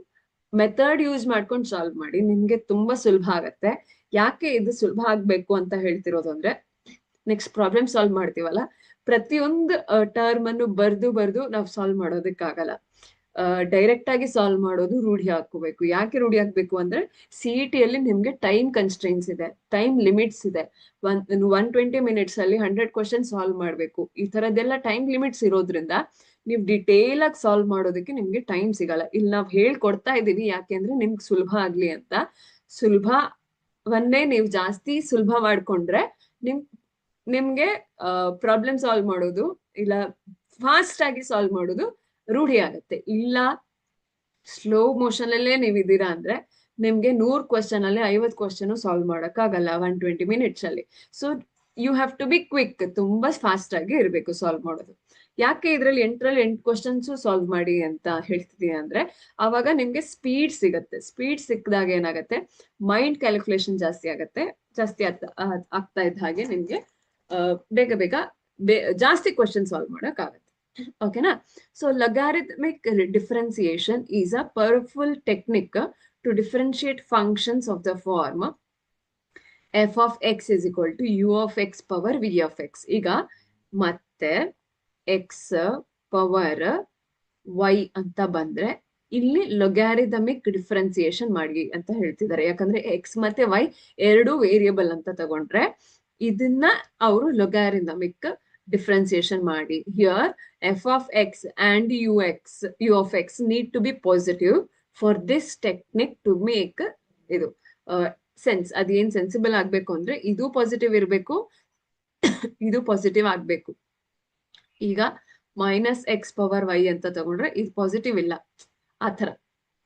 ಮೆಥಡ್ ಯೂಸ್ ಮಾಡ್ಕೊಂಡು ಸಾಲ್ವ್ ಮಾಡಿ, ನಿಮ್ಗೆ ತುಂಬಾ ಸುಲಭ ಆಗತ್ತೆ. ಯಾಕೆ ಇದು ಸುಲಭ ಆಗ್ಬೇಕು ಅಂತ ಹೇಳ್ತಿರೋದು ಅಂದ್ರೆ, ನೆಕ್ಸ್ಟ್ ಪ್ರಾಬ್ಲಮ್ ಸಾಲ್ವ್ ಮಾಡ್ತೀವಲ್ಲ, ಪ್ರತಿಯೊಂದು ಟರ್ಮ್ ಅನ್ನು ಬರ್ದು ನಾವು ಸಾಲ್ವ್ ಮಾಡೋದಕ್ಕಾಗಲ್ಲ. ಡೈರೆಕ್ಟ್ ಆಗಿ ಸಾಲ್ವ್ ಮಾಡೋದು ರೂಢಿ ಹಾಕೋಬೇಕು. ಯಾಕೆ ರೂಢಿ ಹಾಕ್ಬೇಕು ಅಂದ್ರೆ, CET ಅಲ್ಲಿ ನಿಮ್ಗೆ ಟೈಮ್ ಕನ್ಸ್ಟ್ರೈನ್ಸ್ ಇದೆ, ಟೈಮ್ ಲಿಮಿಟ್ಸ್ ಇದೆ. 120 ಮಿನಿಟ್ಸ್ ಅಲ್ಲಿ 100 ಕ್ವಶನ್ ಸಾಲ್ವ್ ಮಾಡ್ಬೇಕು. ಈ ತರದೆಲ್ಲ ಟೈಮ್ ಲಿಮಿಟ್ಸ್ ಇರೋದ್ರಿಂದ ನೀವು ಡಿಟೇಲ್ ಆಗಿ ಸಾಲ್ವ್ ಮಾಡೋದಕ್ಕೆ ನಿಮ್ಗೆ ಟೈಮ್ ಸಿಗಲ್ಲ. ಇಲ್ಲಿ ನಾವು ಹೇಳ್ಕೊಡ್ತಾ ಇದೀವಿ ಯಾಕೆಂದ್ರೆ ನಿಮ್ಗೆ ಸುಲಭ ಆಗ್ಲಿ ಅಂತ. ಸುಲಭವನ್ನೇ ನೀವು ಜಾಸ್ತಿ ಸುಲಭ ಮಾಡ್ಕೊಂಡ್ರೆ ನಿಮ್ಗೆ ಪ್ರಾಬ್ಲಮ್ ಸಾಲ್ವ್ ಮಾಡೋದು ಇಲ್ಲ ಫಾಸ್ಟ್ ಆಗಿ ಸಾಲ್ವ್ ಮಾಡೋದು ರೂಢಿ ಆಗತ್ತೆ. ಇಲ್ಲ ಸ್ಲೋ ಮೋಷನ್ ಅಲ್ಲೇ ನೀವಿದ್ದೀರಾ ಅಂದ್ರೆ ನಿಮ್ಗೆ 100 ಕ್ವಶನ್ ಅಲ್ಲಿ 50 ಕ್ವಶನ್ ಸಾಲ್ವ್ ಮಾಡಕ್ಕಾಗಲ್ಲ 120 ಮಿನಿಟ್ಸ್ ಅಲ್ಲಿ. So you have to be quick, ತುಂಬಾ ಫಾಸ್ಟ್ ಆಗಿ ಇರ್ಬೇಕು ಸಾಲ್ವ್ ಮಾಡೋದು. ಯಾಕೆ ಇದ್ರಲ್ಲಿ 8 ಕ್ವಶನ್ಸ್ ಸಾಲ್ವ್ ಮಾಡಿ ಅಂತ ಹೇಳ್ತಿದೀನಿ ಅಂದ್ರೆ, ಅವಾಗ ನಿಮ್ಗೆ ಸ್ಪೀಡ್ ಸಿಗತ್ತೆ. ಸ್ಪೀಡ್ ಸಿಕ್ಕಿದಾಗ ಏನಾಗತ್ತೆ, ಮೈಂಡ್ ಕ್ಯಾಲ್ಕುಲೇಷನ್ ಜಾಸ್ತಿ ಆಗತ್ತೆ. ಜಾಸ್ತಿ ಆಗ್ತಾ ಇದ್ದ ಹಾಗೆ ನಿಮ್ಗೆ ಬೇಗ ಜಾಸ್ತಿ ಕ್ವಶನ್ ಸಾಲ್ವ್ ಮಾಡಕ್ ಆಗತ್ತೆ. ಓಕೆನಾ? So logarithmic differentiation is a powerful technique to differentiate functions of the form f of x is equal to u of x power v of x. ಈಗ ಮತ್ತೆ x ಪವರ್ y ಅಂತ ಬಂದ್ರೆ ಇಲ್ಲಿ ಲೊಗ್ಯಾರಿಥಮಿಕ್ ಡಿಫ್ರೆನ್ಸಿಯೇಷನ್ ಮಾಡಿ ಅಂತ ಹೇಳ್ತಿದ್ದಾರೆ. ಯಾಕಂದ್ರೆ x ಮತ್ತೆ y ಎರಡು ವೇರಿಯಬಲ್ ಅಂತ ತಗೊಂಡ್ರೆ ಇದನ್ನ ಅವರು ಲೊಗ್ಯಾರಿಥಮಿಕ್ ಡಿಫ್ರೆನ್ಸಿಯೇಷನ್ ಮಾಡಿ. Here f of x and u of x need to be positive for this technique to make ಇದು ಸೆನ್ಸ್. ಅದೇನ್ ಸೆನ್ಸಿಬಲ್ ಆಗ್ಬೇಕು ಅಂದ್ರೆ ಇದು ಪಾಸಿಟಿವ್ ಇರ್ಬೇಕು, ಇದು ಪಾಸಿಟಿವ್ ಆಗ್ಬೇಕು. ಈಗ ಮೈನಸ್ ಎಕ್ಸ್ ಪವರ್ ವೈ ಅಂತ ತಗೊಂಡ್ರೆ ಇದು ಪಾಸಿಟಿವ್ ಇಲ್ಲ, ಆತರ.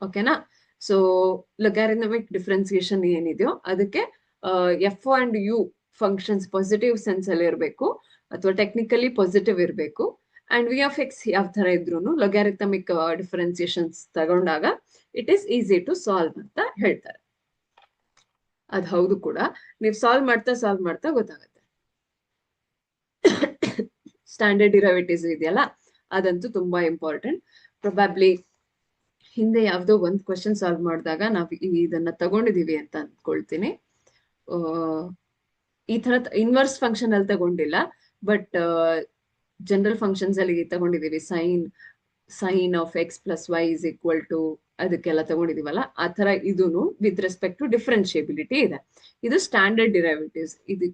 ಓಕೆನಾ? ಸೊ ಲೊಗ್ಯಾರಿಥಮಿಕ್ ಡಿಫ್ರೆನ್ಸಿಯೇಷನ್ ಏನಿದೆಯೋ ಅದಕ್ಕೆ f and u functions positive sense ಅಲ್ಲಿ ಇರಬೇಕು ಅಥವಾ ಟೆಕ್ನಿಕಲಿ ಪಾಸಿಟಿವ್ ಇರಬೇಕು. ಅಂಡ್ ವಿ ಆಫ್ ಎಕ್ಸ್ ಯಾವ ತರ ಇದ್ರು ಲೊಗ್ಯಾರಿಥಮಿಕ್ ಡಿಫ್ರೆನ್ಸಿಯೇಷನ್ಸ್ ತಗೊಂಡಾಗ it is easy to solve ಅಂತ ಹೇಳ್ತಾರೆ. ಅದ್ ಹೌದು ಕೂಡ. ನೀವು ಸಾಲ್ವ್ ಮಾಡ್ತಾ ಗೊತ್ತಾಗುತ್ತೆ. ಸ್ಟ್ಯಾಂಡರ್ಡ್ ಡಿರೈವೇಟಿವ್ಸ್ ಇದೆಯಲ್ಲ ಅದಂತೂ ತುಂಬಾ ಇಂಪಾರ್ಟೆಂಟ್. ಪ್ರೊಬ್ಯಾಬ್ಲಿ ಹಿಂದೆ ಯಾವ್ದೋ ಒಂದ್ ಕ್ವಶನ್ ಸಾಲ್ವ್ ಮಾಡಿದಾಗ ನಾವು ಇದನ್ನ ತಗೊಂಡಿದೀವಿ ಅಂತ ಅನ್ಕೊಳ್ತೀನಿ. ಈ ತರ ಇನ್ವರ್ಸ್ ಫಂಕ್ಷನ್ ಅಲ್ಲಿ ತಗೊಂಡಿಲ್ಲ, ಬಟ್ ಜನರಲ್ ಫಂಕ್ಷನ್ಸ್ ಅಲ್ಲಿ ತಗೊಂಡಿದೀವಿ. Sine of X plus y is equal to ಅದಕ್ಕೆಲ್ಲ ತಗೊಂಡಿದೀವಲ್ಲ, ಆ ತರ ಇದೂನು ವಿತ್ ರೆಸ್ಪೆಕ್ಟ್ ಟು ಡಿಫ್ರೆನ್ಶಿಯಬಿಲಿಟಿ ಇದೆ. ಇದು ಸ್ಟ್ಯಾಂಡರ್ಡ್ ಡಿರೈವೇಟಿವ್ಸ್. ಇದು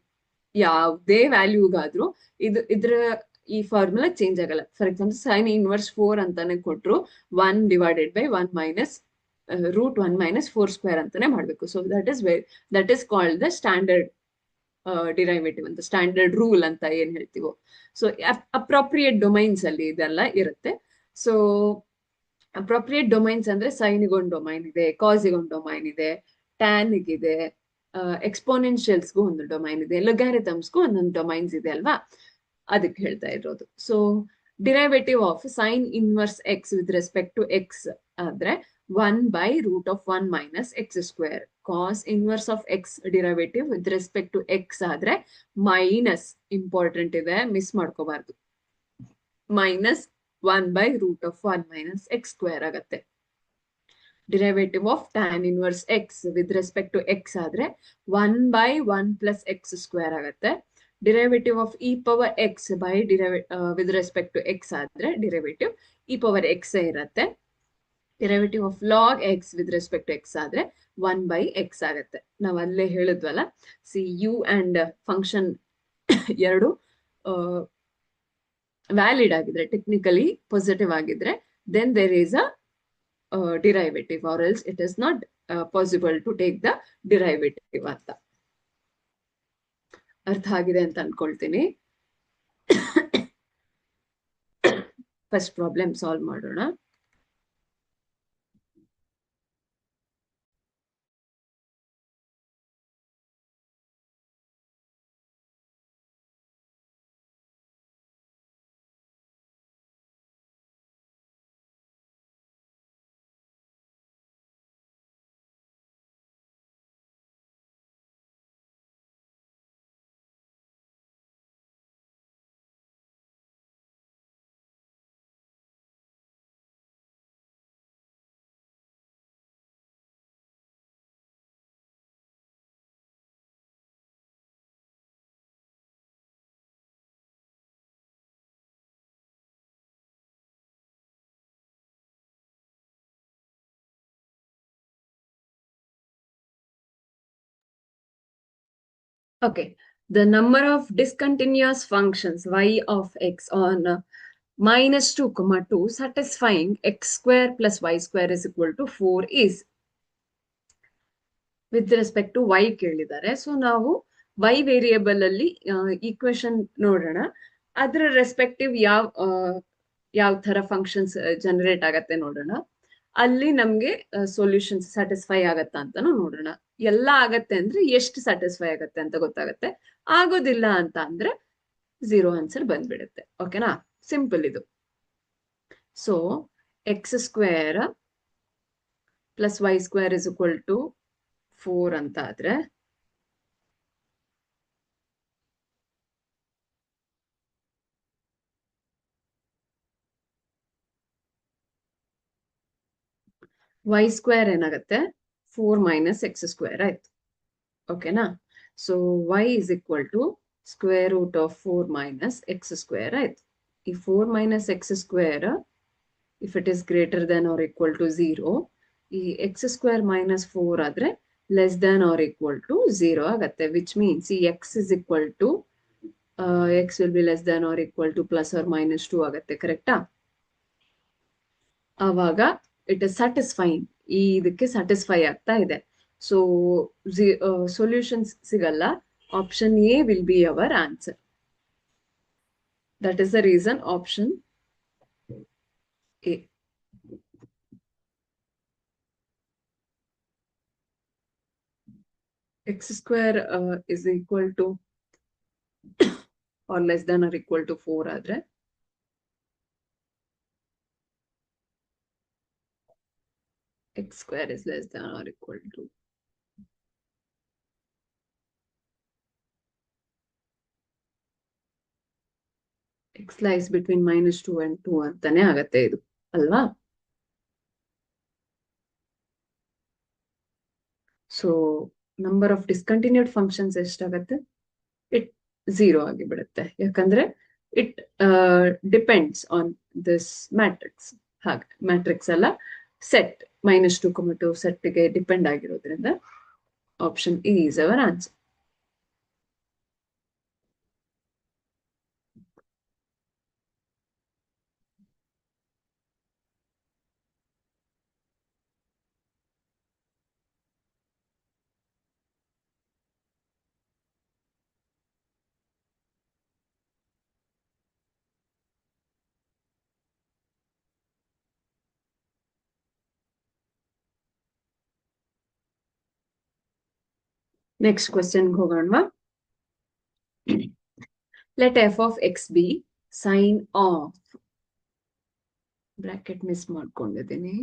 ಯಾವುದೇ ವ್ಯಾಲ್ಯೂಗಾದ್ರೂ ಇದ್ರ ಈ ಫಾರ್ಮುಲಾ ಚೇಂಜ್ ಆಗಲ್ಲ. ಫಾರ್ ಎಕ್ಸಾಂಪಲ್ ಸೈನ್ ಇನ್ವರ್ಸ್ 4 ಅಂತಾನೆ ಕೊಟ್ರು 1 divided by 1 minus root 1 minus 4 square ಅಂತಾನೆ ಮಾಡ್ಬೇಕು. So that is called the standard derivative ಅಂತ, ಸ್ಟ್ಯಾಂಡರ್ಡ್ ರೂಲ್ ಅಂತ ಏನ್ ಹೇಳ್ತೀವೋ. ಸೊ ಅಪ್ರೋಪ್ರಿಯೇಟ್ ಡೊಮೈನ್ಸ್ ಅಲ್ಲಿ ಇದೆಲ್ಲ ಇರುತ್ತೆ. ಸೊ ಅಪ್ರೋಪ್ರಿಯೇಟ್ ಡೊಮೈನ್ಸ್ ಅಂದ್ರೆ ಸೈನ್ಗೊಂದು ಡೊಮೈನ್ ಇದೆ, ಕಾಸಿಗೊಂದು ಡೊಮೈನ್ ಇದೆ, ಟ್ಯಾನ್ಗಿದೆ, ಎಕ್ಸ್ಪೋನೆನ್ಷಿಯಲ್ಸ್ಗೂ ಒಂದು ಡೊಮೈನ್ ಇದೆ, ಲೊಗ್ಯಾರಿಥಮ್ಸ್ಗೂ ಒಂದೊಂದು ಡೊಮೈನ್ಸ್ ಇದೆ ಅಲ್ವಾ, ಅದಕ್ಕೆ ಹೇಳ್ತಾ ಇರೋದು. So derivative of sine inverse x with respect to x ಆದ್ರೆ 1 by root of 1 minus x square. Cos inverse of x derivative with respect to x ಆದ್ರೆ ಮೈನಸ್ ಇಂಪಾರ್ಟೆಂಟ್ ಇದೆ, ಮಿಸ್ ಮಾಡ್ಕೋಬಾರ್ದು. Minus 1 by root of 1 minus x square ಆಗತ್ತೆ. Derivative of tan inverse x with respect to x ಆದ್ರೆ 1 by 1 plus x square ಆಗತ್ತೆ. Derivative of e power x by with respect to x ಆದ್ರೆ ಡಿರೈವೇಟಿವ್ e power x ಇರತ್ತೆ. Derivative of log x with respect to x ಆದ್ರೆ 1 by x ಆಗತ್ತೆ. ನಾವ್ ಅಲ್ಲೇ ಹೇಳಿದ್ವಲ್ಲ, ಸಿ ಯು ಅಂಡ್ ಫಂಕ್ಷನ್ ಎರಡು ವ್ಯಾಲಿಡ್ ಆಗಿದ್ರೆ, ಟೆಕ್ನಿಕಲಿ ಪಾಸಿಟಿವ್ ಆಗಿದ್ರೆ, then there is a derivative or else it is not possible to take the derivative ಅಂತ. ಅರ್ಥ ಆಗಿದೆ ಅಂತ ಅನ್ಕೊಳ್ತೀನಿ. ಫಸ್ಟ್ ಪ್ರಾಬ್ಲಮ್ ಸಾಲ್ವ್ ಮಾಡೋಣ. Okay, the number of discontinuous functions y of x on minus 2, 2 satisfying x square plus y square is equal to 4 is with respect to y ಕೇಳಿದ್ದಾರೆ. ಸೊ ನಾವು y ವೇರಿಯೇಬಲ್ ಅಲ್ಲಿ ಈಕ್ವೇಶನ್ ನೋಡೋಣ. ಅದರ ರೆಸ್ಪೆಕ್ಟಿವ್ ಯಾವ ತರ ಫಂಕ್ಷನ್ಸ್ ಜನರೇಟ್ ಆಗತ್ತೆ ನೋಡೋಣ. ಅಲ್ಲಿ ನಮ್ಗೆ ಸೊಲ್ಯೂಷನ್ಸ್ ಸ್ಯಾಟಿಸ್ಫೈ ಆಗತ್ತಾ ಅಂತಾನು ನೋಡೋಣ. ಎಲ್ಲ ಆಗತ್ತೆ ಅಂದ್ರೆ ಎಷ್ಟು ಸ್ಯಾಟಿಸ್ಫೈ ಆಗತ್ತೆ ಅಂತ ಗೊತ್ತಾಗತ್ತೆ. ಆಗೋದಿಲ್ಲ ಅಂತ ಅಂದ್ರೆ 0 ಆನ್ಸರ್ ಬಂದ್ಬಿಡುತ್ತೆ. ಓಕೆನಾ, ಸಿಂಪಲ್ ಇದು. So x square plus y square is equal to 4 ಅಂತ ಆದ್ರೆ ವೈ ಸ್ಕ್ವೇರ್ ಏನಾಗತ್ತೆ 4 ಮೈನಸ್ ಎಕ್ಸ್ ಸ್ಕ್ವೇರ್ ಆಯ್ತು. ಓಕೆನಾ, so y is equal to square root of 4 minus x square ಆಯ್ತು. ಈ 4 minus x square if it is greater than or equal to 0, ಈ ಎಕ್ಸ್ ಸ್ಕ್ವೇರ್ ಮೈನಸ್ 4 ಆದ್ರೆ less than or equal to 0 ಆಗತ್ತೆ. ವಿಚ್ ಮೀನ್ಸ್ ಈ x is equal to x will be less than or equal to plus or minus 2 ಆಗತ್ತೆ. ಕರೆಕ್ಟಾ? ಆವಾಗ ಇಟ್ ಇಸ್ ಸ್ಯಾಟಿಸ್ಫೈಯಿಂಗ್, ಈ ಇದಕ್ಕೆ ಸ್ಯಾಟಿಸ್ಫೈ ಆಗ್ತಾ ಇದೆ. ಸೊ ಸೊಲ್ಯೂಷನ್ಸ್ ಸಿಗಲ್ಲ. Option A will be our answer. That is the reason option A. x square is equal to or less than or equal to 4 ಆದ್ರೆ x square is less than or equal to x lies between minus 2 and 2 ಅಂತಾನೆ ಆಗತ್ತೆ ಇದು ಅಲ್ವಾ? So number of discontinued functions ಎಷ್ಟಾಗತ್ತೆ? ಇಟ್ 0 ಆಗಿಬಿಡುತ್ತೆ. ಯಾಕಂದ್ರೆ it depends on this matrix. ಹಾಗೆ ಮ್ಯಾಟ್ರಿಕ್ಸ್ ಅಲ್ಲ, ಸೆಟ್ minus 2, 2 ಸೆಟ್ಗೆ ಡಿಪೆಂಡ್ ಆಗಿರೋದ್ರಿಂದ option A is our answer. Next question ಹೋಗೋಣ. Let f of x be sine of, bracket miss ಮಾಡ್ಕೊಂಡಿದ್ದೀನಿ,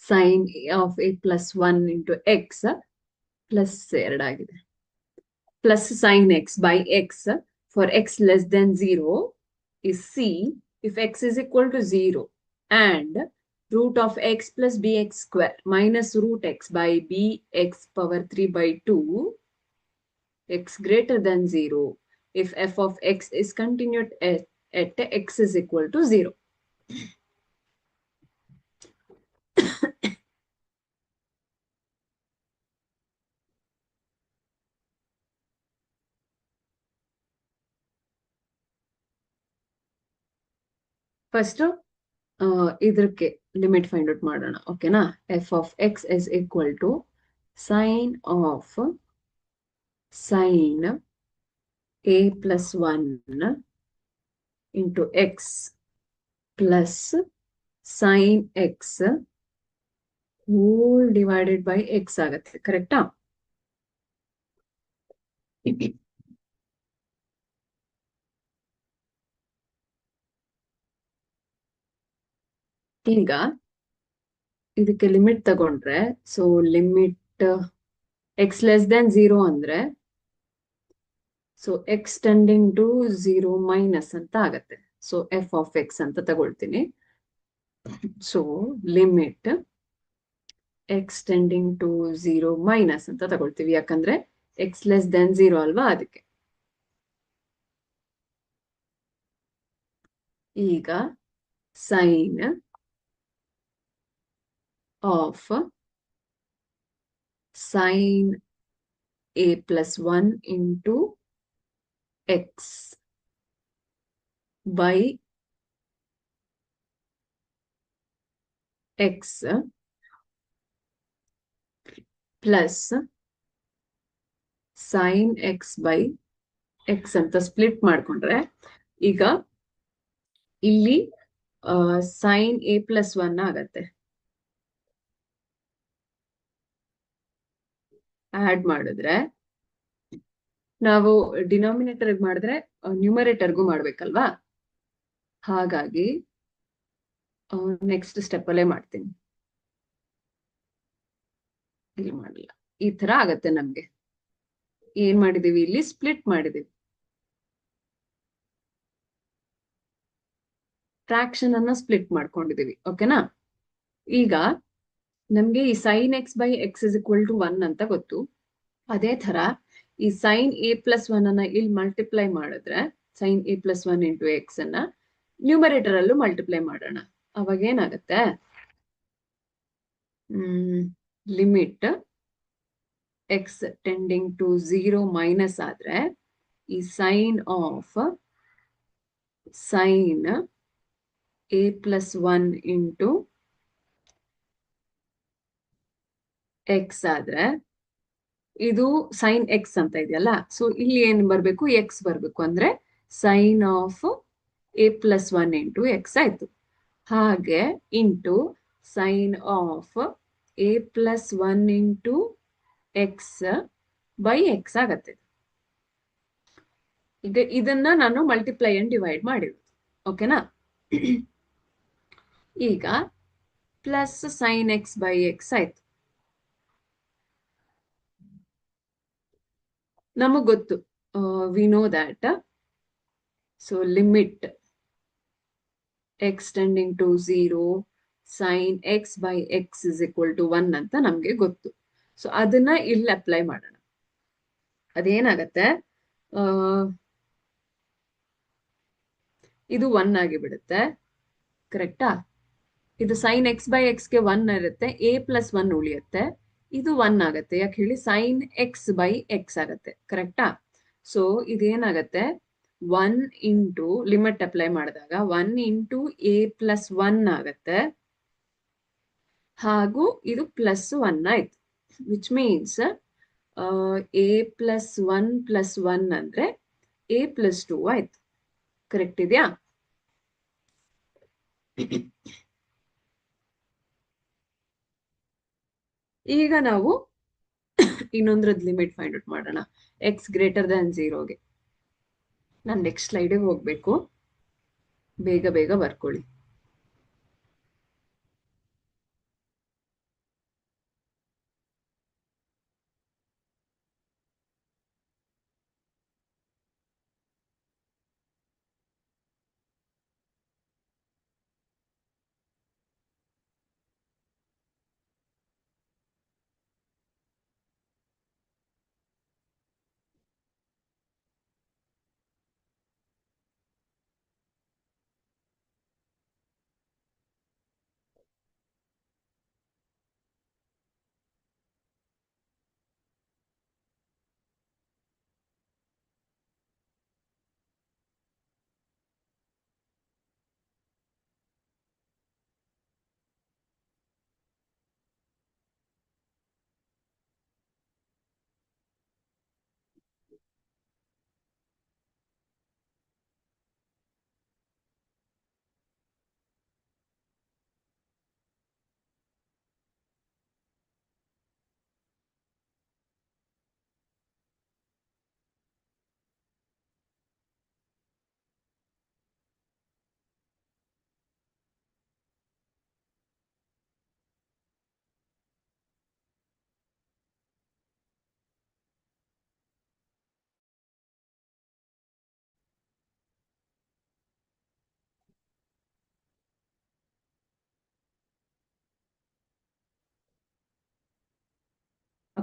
sine of a plus 1 into x plus 2 ಆಗಿದೆ. Plus sine x by x for x less than 0 is c if x is equal to 0 and root of x plus bx square minus root x by bx power 3 by 2 x greater than 0 if f of x is continued at x is equal to 0. First ಇದಕ್ಕೆ ಲಿಮಿಟ್ ಫೈಂಡ್ ಔಟ್ ಮಾಡೋಣ. ಓಕೆನಾ? F of x is equal to sine of sine a plus 1 into x plus sine x whole divided by x ಆಗತ್ತೆ. ಕರೆಕ್ಟಾ? ಈಗ ಇದಕ್ಕೆ ಲಿಮಿಟ್ ತಗೊಂಡ್ರೆ, so limit x less than 0 ಅಂದ್ರೆ so x tending to 0 minus ಅಂತ ಆಗತ್ತೆ. ಸೊ ಎಫ್ ಆಫ್ ಎಕ್ಸ್ ಅಂತ ತಗೊಳ್ತೀನಿ. So limit X tending to 0 minus ಅಂತ ತಗೊಳ್ತೀವಿ, ಯಾಕಂದ್ರೆ ಎಕ್ಸ್ ಲೆಸ್ ದೆನ್ 0 ಅಲ್ವಾ, ಅದಕ್ಕೆ. ಈಗ sine of sine a plus 1 into x by x plus sine x by x ಅಂತ ಸ್ಪ್ಲಿಟ್ ಮಾಡ್ಕೊಂಡ್ರೆ, ಈಗ ಇಲ್ಲಿ ಸೈನ್ ಎ ಪ್ಲಸ್ 1 ಆಗತ್ತೆ. ಆಡ್ ಮಾಡಿದ್ರೆ ನಾವು ಡಿನಾಮಿನೇಟರ್ ಮಾಡಿದ್ರೆ ನ್ಯೂಮರೇಟರ್ಗೂ ಮಾಡ್ಬೇಕಲ್ವಾ, ಹಾಗಾಗಿ ನೆಕ್ಸ್ಟ್ ಸ್ಟೆಪ್ ಅಲ್ಲೇ ಮಾಡ್ತೀನಿ. ಇಲ್ಲಿ ಮಾಡಲ್ಲ. ಈ ತರ ಆಗತ್ತೆ ನಮ್ಗೆ. ಏನ್ ಮಾಡಿದೀವಿ? ಇಲ್ಲಿ ಸ್ಪ್ಲಿಟ್ ಮಾಡಿದೀವಿ. ಫ್ರಾಕ್ಷನ್ ಅನ್ನ ಸ್ಪ್ಲಿಟ್ ಮಾಡ್ಕೊಂಡಿದೀವಿ. ಓಕೆನಾ? ಈಗ ನಮ್ಗೆ ಈ sine x by x is equal to 1 ಅಂತ ಗೊತ್ತು. ಅದೇ ತರ ಈ ಸೈನ್ ಎ ಪ್ಲಸ್ 1 ಅನ್ನ ಇಲ್ಲಿ ಮಲ್ಟಿಪ್ಲೈ ಮಾಡಿದ್ರೆ, sine a plus 1 into x ಅನ್ನ ನ್ಯೂಮರೇಟರ್ ಅಲ್ಲೂ ಮಲ್ಟಿಪ್ಲೈ ಮಾಡೋಣ. ಅವಾಗ ಏನಾಗತ್ತೆ? Limit X tending to 0 minus ಆದ್ರೆ ಈ sine of sine a plus 1 into x ಆದ್ರೆ ಇದು ಸೈನ್ ಎಕ್ಸ್ ಅಂತ ಇದೆಯಲ್ಲ, ಸೊ ಇಲ್ಲಿ ಏನ್ ಬರ್ಬೇಕು? ಎಕ್ಸ್ ಬರ್ಬೇಕು. ಅಂದ್ರೆ sine of a plus 1 into x ಆಯ್ತು. ಹಾಗೆ into sine of a plus 1 into x by x ಆಗತ್ತೆ. ಈಗ ಇದನ್ನ ನಾನು ಮಲ್ಟಿಪ್ಲೈ ಅಂಡ್ ಡಿವೈಡ್ ಮಾಡಿರೋದು. ಓಕೆನಾ? ಈಗ plus sine x by x ಆಯ್ತು. ನಮಗ್ ಗೊತ್ತು, we know that, so limit X tending to 0 sine x by x is equal to 1 ಅಂತ ನಮ್ಗೆ ಗೊತ್ತು. ಸೊ ಅದನ್ನ ಇಲ್ಲಿ ಅಪ್ಲೈ ಮಾಡೋಣ. ಅದೇನಾಗತ್ತೆ? ಇದು 1 ಆಗಿ ಬಿಡುತ್ತೆ. ಕರೆಕ್ಟಾ? ಇದು ಸೈನ್ ಎಕ್ಸ್ ಬೈ ಎಕ್ಸ್ಗೆ 1 ಇರುತ್ತೆ, ಎ ಪ್ಲಸ್ 1 ಉಳಿಯುತ್ತೆ. ಇದು 1 ಆಗತ್ತೆ. ಯಾಕೆ ಹೇಳಿ? ಸೈನ್ ಎಕ್ಸ್ ಬೈ ಎಕ್ಸ್ ಆಗತ್ತೆ. ಕರೆಕ್ಟಾ? ಸೊ ಇದೇನಾಗತ್ತೆ? 1 ಇಂಟು ಲಿಮಿಟ್ ಅಪ್ಲೈ ಮಾಡಿದಾಗ 1 ಇಂಟು ಎ ಪ್ಲಸ್ 1 ಆಗತ್ತೆ. ಹಾಗೂ ಇದು ಪ್ಲಸ್ 1 ಆಯ್ತು. Which means A plus 1 plus 1 ಅಂದ್ರೆ ಎ ಪ್ಲಸ್ 2 ಆಯ್ತು. ಕರೆಕ್ಟ್ ಇದೆಯಾ? ಈಗ ನಾವು ಇನ್ನೊಂದ್ರದ್ದು ಲಿಮಿಟ್ ಫೈಂಡ್ ಔಟ್ ಮಾಡೋಣ. ಎಕ್ಸ್ ಗ್ರೇಟರ್ ದ್ಯಾನ್ 0ಗೆ. ನಾನು ನೆಕ್ಸ್ಟ್ ಸ್ಲೈಡಿಗೆ ಹೋಗ್ಬೇಕು. ಬೇಗ ಬೇಗ ಬರ್ಕೊಳ್ಳಿ.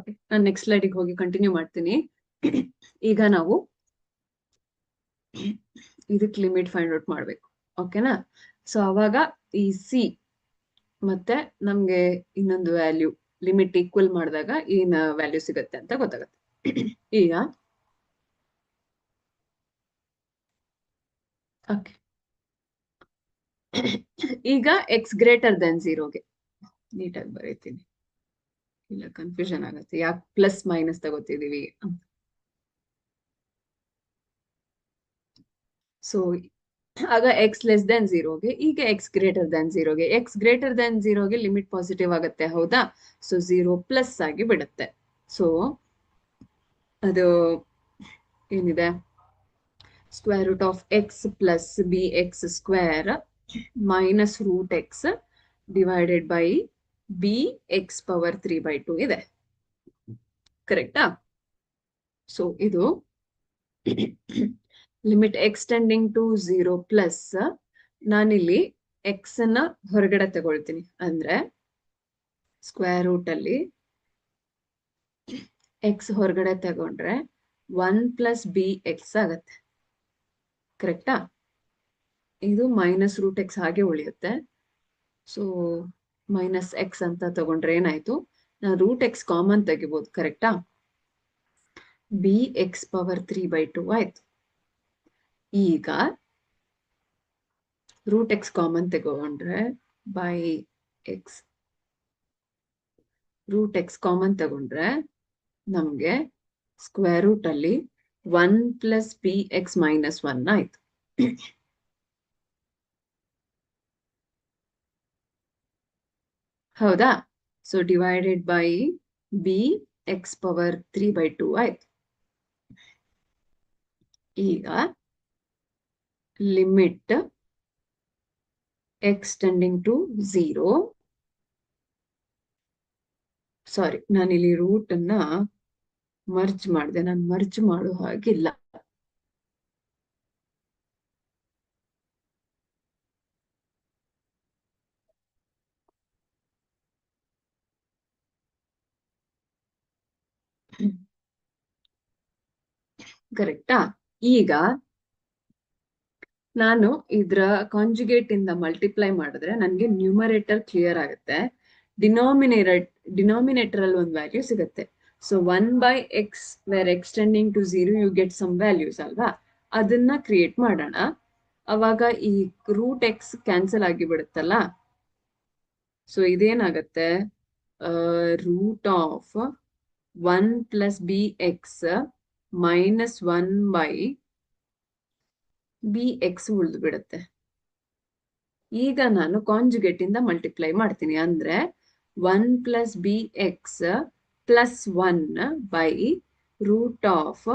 ಓಕೆ, ನಾನು ನೆಕ್ಸ್ಟ್ ಸ್ಲೈಡಿಗೆ ಹೋಗಿ ಕಂಟಿನ್ಯೂ ಮಾಡ್ತೀನಿ. ಈಗ ನಾವು ಇದಕ್ಕೆ ಲಿಮಿಟ್ ಫೈಂಡ್ ಔಟ್ ಮಾಡ್ಬೇಕು. ಓಕೆನಾ? ಸೊ ಅವಾಗ ಈ ಸಿ ಮತ್ತೆ ನಮ್ಗೆ ಇನ್ನೊಂದು ವ್ಯಾಲ್ಯೂ ಲಿಮಿಟ್ ಈಕ್ವಲ್ ಮಾಡಿದಾಗ ಏನ್ ವ್ಯಾಲ್ಯೂ ಸಿಗತ್ತೆ ಅಂತ ಗೊತ್ತಾಗತ್ತೆ. ಈಗ ಓಕೆ, ಈಗ ಎಕ್ಸ್ ಗ್ರೇಟರ್ ದೆನ್ ಝೀರೋಗೆ ನೀಟಾಗಿ ಬರೀತೀನಿ, ಇಲ್ಲ ಕನ್ಫ್ಯೂಷನ್ ಆಗತ್ತೆ ಯಾಕೆ ಪ್ಲಸ್ ಮೈನಸ್ ತಗೋತಿದೀವಿ ಅಂತ. ಸೊ ಆಗ ಎಕ್ಸ್ ಲೆಸ್ ದೆನ್ ಝೀರೋಗೆ, ಈಗ ಎಕ್ಸ್ ಗ್ರೇಟರ್ ದೆನ್ ಝೀರೋಗೆ. ಎಕ್ಸ್ ಗ್ರೇಟರ್ ದೆನ್ ಝೀರೋಗೆ ಲಿಮಿಟ್ ಪಾಸಿಟಿವ್ ಆಗುತ್ತೆ, ಹೌದಾ? ಸೊ ಝೀರೋ ಪ್ಲಸ್ ಆಗಿ ಬಿಡುತ್ತೆ. ಸೊ ಅದು ಏನಿದೆ, square root of X plus b x square minus root x divided by b x power 3/2 ಇದೆ. ಕರೆಕ್ಟಾ? ಸೊ ಇದು limit X tending to zero plus, ನಾನಿಲ್ಲಿ ಎಕ್ಸ್ ಅನ್ನ ಹೊರಗಡೆ ತಗೊಳ್ತೀನಿ, ಅಂದ್ರೆ ಸ್ಕ್ವೇರ್ ರೂಟ್ ಅಲ್ಲಿ ಎಕ್ಸ್ ಹೊರಗಡೆ ತಗೊಂಡ್ರೆ 1 ಪ್ಲಸ್ ಬಿ ಎಕ್ಸ್ ಆಗತ್ತೆ. ಕರೆಕ್ಟಾ? ಇದು ಮೈನಸ್ ರೂಟ್ ಎಕ್ಸ್ ಹಾಗೆ ಉಳಿಯುತ್ತೆ. ಸೊ ಮೈನಸ್ ಎಕ್ಸ್ ಅಂತ ತಗೊಂಡ್ರೆ ಏನಾಯ್ತು, ನಾನು ರೂಟ್ ಎಕ್ಸ್ ಕಾಮನ್ ತೆಗಿಬಹುದು. ಕರೆಕ್ಟಾ? ಬಿ ಎಕ್ಸ್ ಪವರ್ 3/2 ಆಯ್ತು. ಈಗ ರೂಟ್ ಎಕ್ಸ್ ಕಾಮನ್ ತಗೊಂಡ್ರೆ by x, root x common ತಗೊಂಡ್ರೆ ನಮ್ಗೆ ಸ್ಕ್ವೇರ್ ರೂಟ್ ಅಲ್ಲಿ 1 ಪ್ಲಸ್ ಬಿ ಎಕ್ಸ್ ಮೈನಸ್ 1 ಆಯ್ತು. ಹೌದಾ? So divided by b x power 3/2 ಆಯ್ತು. ಈಗ limit X tending to zero, sorry ನಾನಿಲ್ಲಿ ರೂಟ್ ಅನ್ನ ಮರ್ಜ್ ಮಾಡಿದೆ, ನಾನು ಮರ್ಜ್ ಮಾಡೋ ಹಾಗಿಲ್ಲ. ಕರೆಕ್ಟಾ? ಈಗ ನಾನು ಇದ್ರ ಕಾಂಜುಗೇಟ್ ಇಂದ ಮಲ್ಟಿಪ್ಲೈ ಮಾಡಿದ್ರೆ ನನ್ಗೆ ನ್ಯೂಮರೇಟರ್ ಕ್ಲಿಯರ್ ಆಗುತ್ತೆ, ಡಿನಾಮಿನೇಟರ್ ಅಲ್ಲಿ ಒಂದು ವ್ಯಾಲ್ಯೂ ಸಿಗುತ್ತೆ. So 1/x where x tending to zero you get some values ಅಲ್ವಾ, ಅದನ್ನ ಕ್ರಿಯೇಟ್ ಮಾಡೋಣ. ಅವಾಗ ಈ ರೂಟ್ ಎಕ್ಸ್ ಕ್ಯಾನ್ಸಲ್ ಆಗಿ ಬಿಡುತ್ತಲ್ಲ. ಸೊ ಇದೇನಾಗತ್ತೆ, root of 1 plus b x minus 1 by b x ಉಳಿದು ಬಿಡುತ್ತೆ. ಈಗ ನಾನು ಕಾಂಜುಗೇಟ್ ಇಂದ ಮಲ್ಟಿಪ್ಲೈ ಮಾಡ್ತೀನಿ, ಅಂದ್ರೆ 1 plus b x plus 1 by root of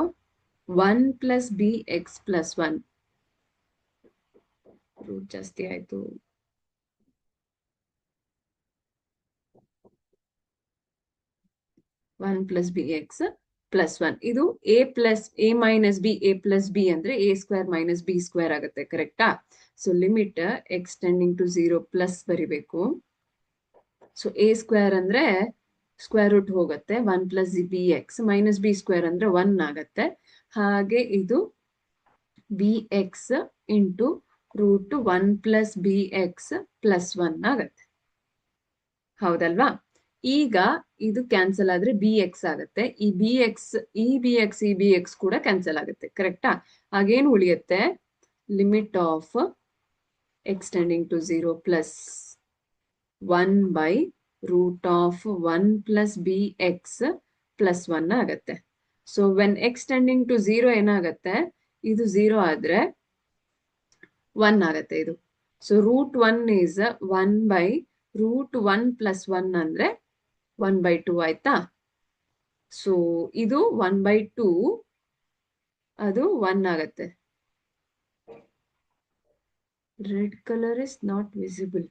1 plus b x plus 1. Root ಜಾಸ್ತಿ ಆಯ್ತು. One plus b x plus 1, ಇದು a plus a minus b, a plus b ಅಂದ್ರೆ a square minus b square ಆಗುತ್ತೆ. ಕರೆಕ್ಟಾ? So limit X tending to zero plus ಬರಿಬೇಕು. ಸೊ ಎ ಸ್ಕ್ವೇರ್ ಅಂದ್ರೆ ಸ್ಕ್ವೇರ್ ರೂಟ್ ಹೋಗುತ್ತೆ, 1 plus b x minus b square ಅಂದ್ರೆ 1 ಆಗತ್ತೆ. ಹಾಗೆ ಇದು b x into root 1 plus b x plus 1 ಆಗತ್ತೆ. ಹೌದಲ್ವಾ? ಈಗ ಇದು ಕ್ಯಾನ್ಸಲ್ ಆದ್ರೆ ಬಿ ಎಕ್ಸ್ ಆಗುತ್ತೆ, ಈ ಬಿ ಎಕ್ಸ್ ಈ ಬಿ ಎಕ್ಸ್ ಈ ಬಿ ಎಕ್ಸ್ ಕೂಡ ಕ್ಯಾನ್ಸಲ್ ಆಗುತ್ತೆ. ಕರೆಕ್ಟಾ? ಹಾಗೇನು ಉಳಿಯುತ್ತೆ, limit of x tending to zero plus 1 by root of 1 plus b x plus 1 ಆಗತ್ತೆ. So when x tending to zero ಏನಾಗತ್ತೆ, ಇದು ಝೀರೋ ಆದ್ರೆ 1 ಆಗತ್ತೆ ಇದು. So root 1 is 1 by root 1 plus 1 ಅಂದ್ರೆ 1/2 ಆಯ್ತಾ? ಸೊ ಇದು 1/2, ಅದು 1 ಆಗತ್ತೆ. Red colour is not visible.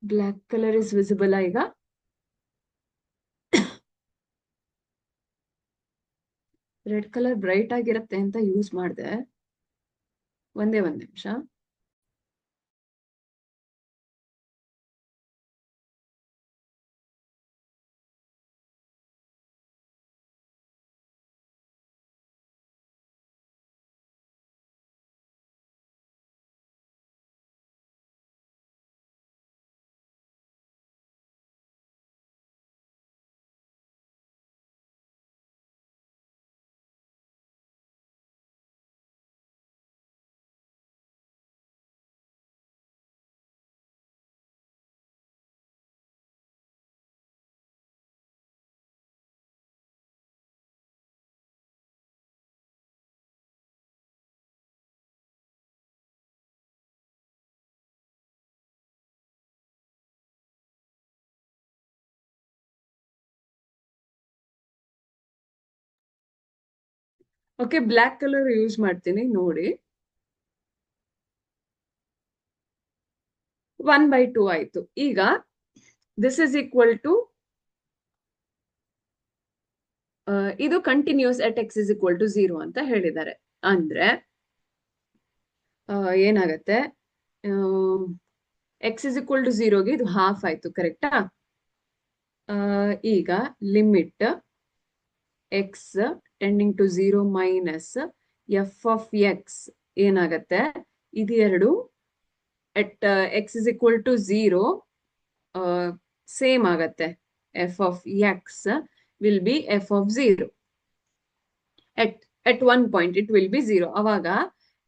Black colour is visible ಈಗ. ರೆಡ್ ಕಲರ್ ಬ್ರೈಟ್ ಆಗಿರುತ್ತೆ ಅಂತ ಯೂಸ್ ಮಾಡಿದೆ. ಒಂದೇ ಒಂದ್ ನಿಮಿಷ. ಓಕೆ, ಬ್ಲ್ಯಾಕ್ ಕಲರ್ ಯೂಸ್ ಮಾಡ್ತೀನಿ ನೋಡಿ. 1/2 ಆಯ್ತು. ಈಗ ದಿಸ್ ಇಸ್ ಈಕ್ವಲ್ ಟು ಇದು continuous at x is equal to 0 ಅಂತ ಹೇಳಿದ್ದಾರೆ. ಅಂದ್ರೆ ಏನಾಗತ್ತೆ, ಎಕ್ಸ್ ಇಸ್ ಈಕ್ವಲ್ ಟು 0ಗೆ ಇದು ಹಾಫ್ ಆಯ್ತು, ಕರೆಕ್ಟಾ? ಈಗ limit X tending to 0 minus f of X ಏನಾಗತ್ತೆ, ಇದು ಎರಡು at x is equal to 0 same ಆಗತ್ತೆ. F of x will be f of 0 at one point it will be 0. ಅವಾಗ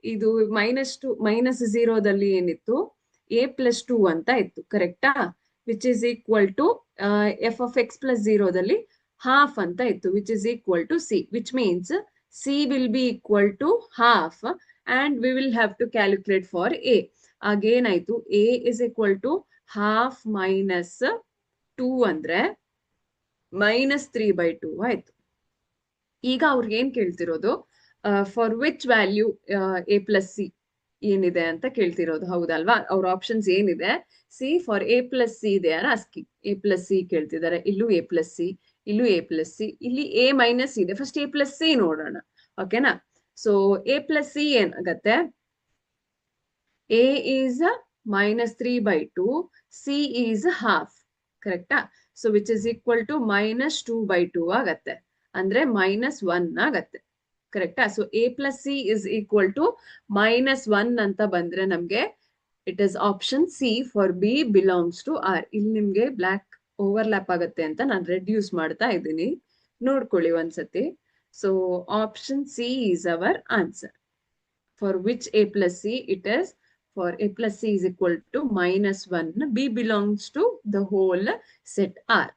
ಇದು ಮೈನಸ್ 0ದಲ್ಲಿ ಏನಿತ್ತು, a+2 ಅಂತ ಇತ್ತು, ಕರೆಕ್ಟಾ? Which is equal to F of X plus 0ದಲ್ಲಿ ಹಾಫ್ ಅಂತ ಇತ್ತು, which is equal to C, which means C will be equal to half and we will have to calculate for A. ಆಗೇನಾಯ್ತು, A is equal to half minus 2 ಅಂದ್ರೆ -3/2 ಆಯ್ತು. ಈಗ ಅವ್ರಿಗೆ ಏನ್ ಕೇಳ್ತಿರೋದು, for which value A plus C ಏನಿದೆ ಅಂತ ಕೇಳ್ತಿರೋದು, ಹೌದಲ್ವಾ? ಅವ್ರ ಆಪ್ಷನ್ಸ್ ಏನಿದೆ, C for A plus C they are asking. A plus C ಕೇಳ್ತಿದ್ದಾರೆ, ಇಲ್ಲೂ ಎ ಪ್ಲಸ್ ಸಿ, ಇಲ್ಲೂ ಎ ಪ್ಲಸ್ ಸಿ, ಇಲ್ಲಿ ಎ ಮೈನಸ್ ಇದೆ. ಫಸ್ಟ್ ಎ ಪ್ಲಸ್ ಸಿ ನೋಡೋಣ, ಓಕೆನಾ? ಸೊ ಎ ಪ್ಲಸ್ ಸಿ ಏನಾಗತ್ತೆ, A is -3/2, C is half, ಕರೆಕ್ಟಾ? So which is equal to -2/2 ಆಗತ್ತೆ, ಅಂದ್ರೆ -1 ಆಗತ್ತೆ, ಕರೆಕ್ಟಾ? So A plus C is equal to -1 ಅಂತ ಬಂದ್ರೆ ನಮ್ಗೆ it is option C for B belongs to R. ಇಲ್ಲಿ ನಿಮ್ಗೆ ಬ್ಲಾಕ್ ಓವರ್ಲ್ಯಾಪ್ ಆಗುತ್ತೆ ಅಂತ ನಾನು ರೆಡ್ ಯೂಸ್ ಮಾಡ್ತಾ ಇದ್ದೀನಿ, ನೋಡ್ಕೊಳ್ಳಿ ಒಂದ್ಸತಿ. So option C is our answer. For which A plus C it is, for a plus c is equal to -1, b belongs to the whole set R.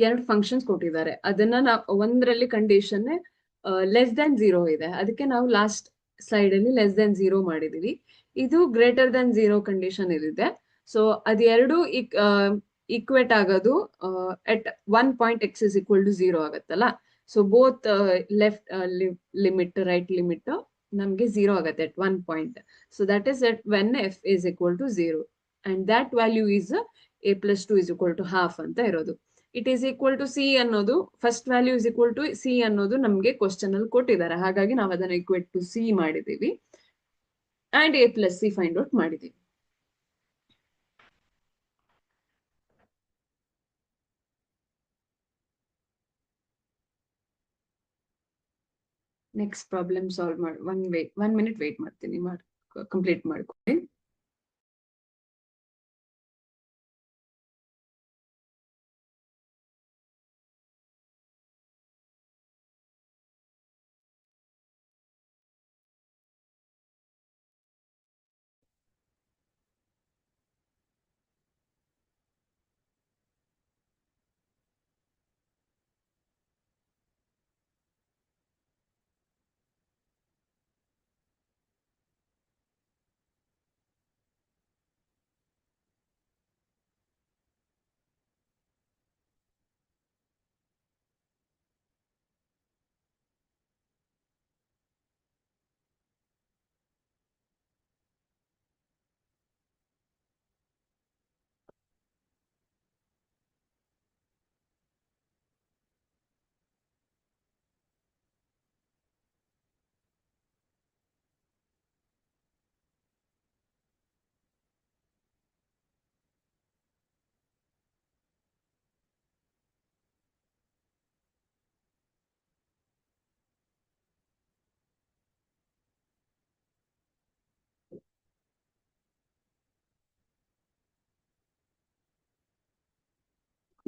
ಎರಡು ಫಂಕ್ಷನ್ಸ್ ಕೊಟ್ಟಿದ್ದಾರೆ, ಅದನ್ನ ನಾವು ಒಂದರಲ್ಲಿ ಕಂಡೀಷನ್ ಲೆಸ್ ದನ್ 0 ಇದೆ, ಅದಕ್ಕೆ ನಾವು ಲಾಸ್ಟ್ ಸ್ಲೈಡ್ ಅಲ್ಲಿ ಲೆಸ್ ದನ್ 0 ಮಾಡಿದೀವಿ. ಇದು ಗ್ರೇಟರ್ ದನ್ 0 ಕಂಡೀಷನ್ ಇದಿದೆ. ಸೊ ಅದೆರಡು ಈಕ್ವೇಟ್ ಆಗೋದು at one point X is equal to 0 ಆಗತ್ತಲ್ಲ. So both left limit right limit ನಮ್ಗೆ 0 ಆಗತ್ತೆ at one point. So that is at when f is equal to 0 and that value is a plus 2 is equal to half ಅಂತ ಇರೋದು. It is equal to C ಅನ್ನೋದು, first value is equal to C ಅನ್ನೋದು ನಮ್ಗೆ ಕ್ವಶನ್ ಅಲ್ಲಿ ಕೊಟ್ಟಿದ್ದಾರೆ, ಹಾಗಾಗಿ ನಾವು ಅದನ್ನ ಈಕ್ವೇಟ್ ಟು ಸಿ ಮಾಡಿದೀವಿ and A plus C find out ಮಾಡಿದೀವಿ. ನೆಕ್ಸ್ಟ್ ಪ್ರಾಬ್ಲಮ್ ಸಾಲ್ವ್ ಮಾಡಿ, ಒನ್ ಮಿನಿಟ್ ವೇಟ್ ಮಾಡ್ತೀನಿ, ಕಂಪ್ಲೀಟ್ ಮಾಡ್ಕೊಳ್ಳಿ.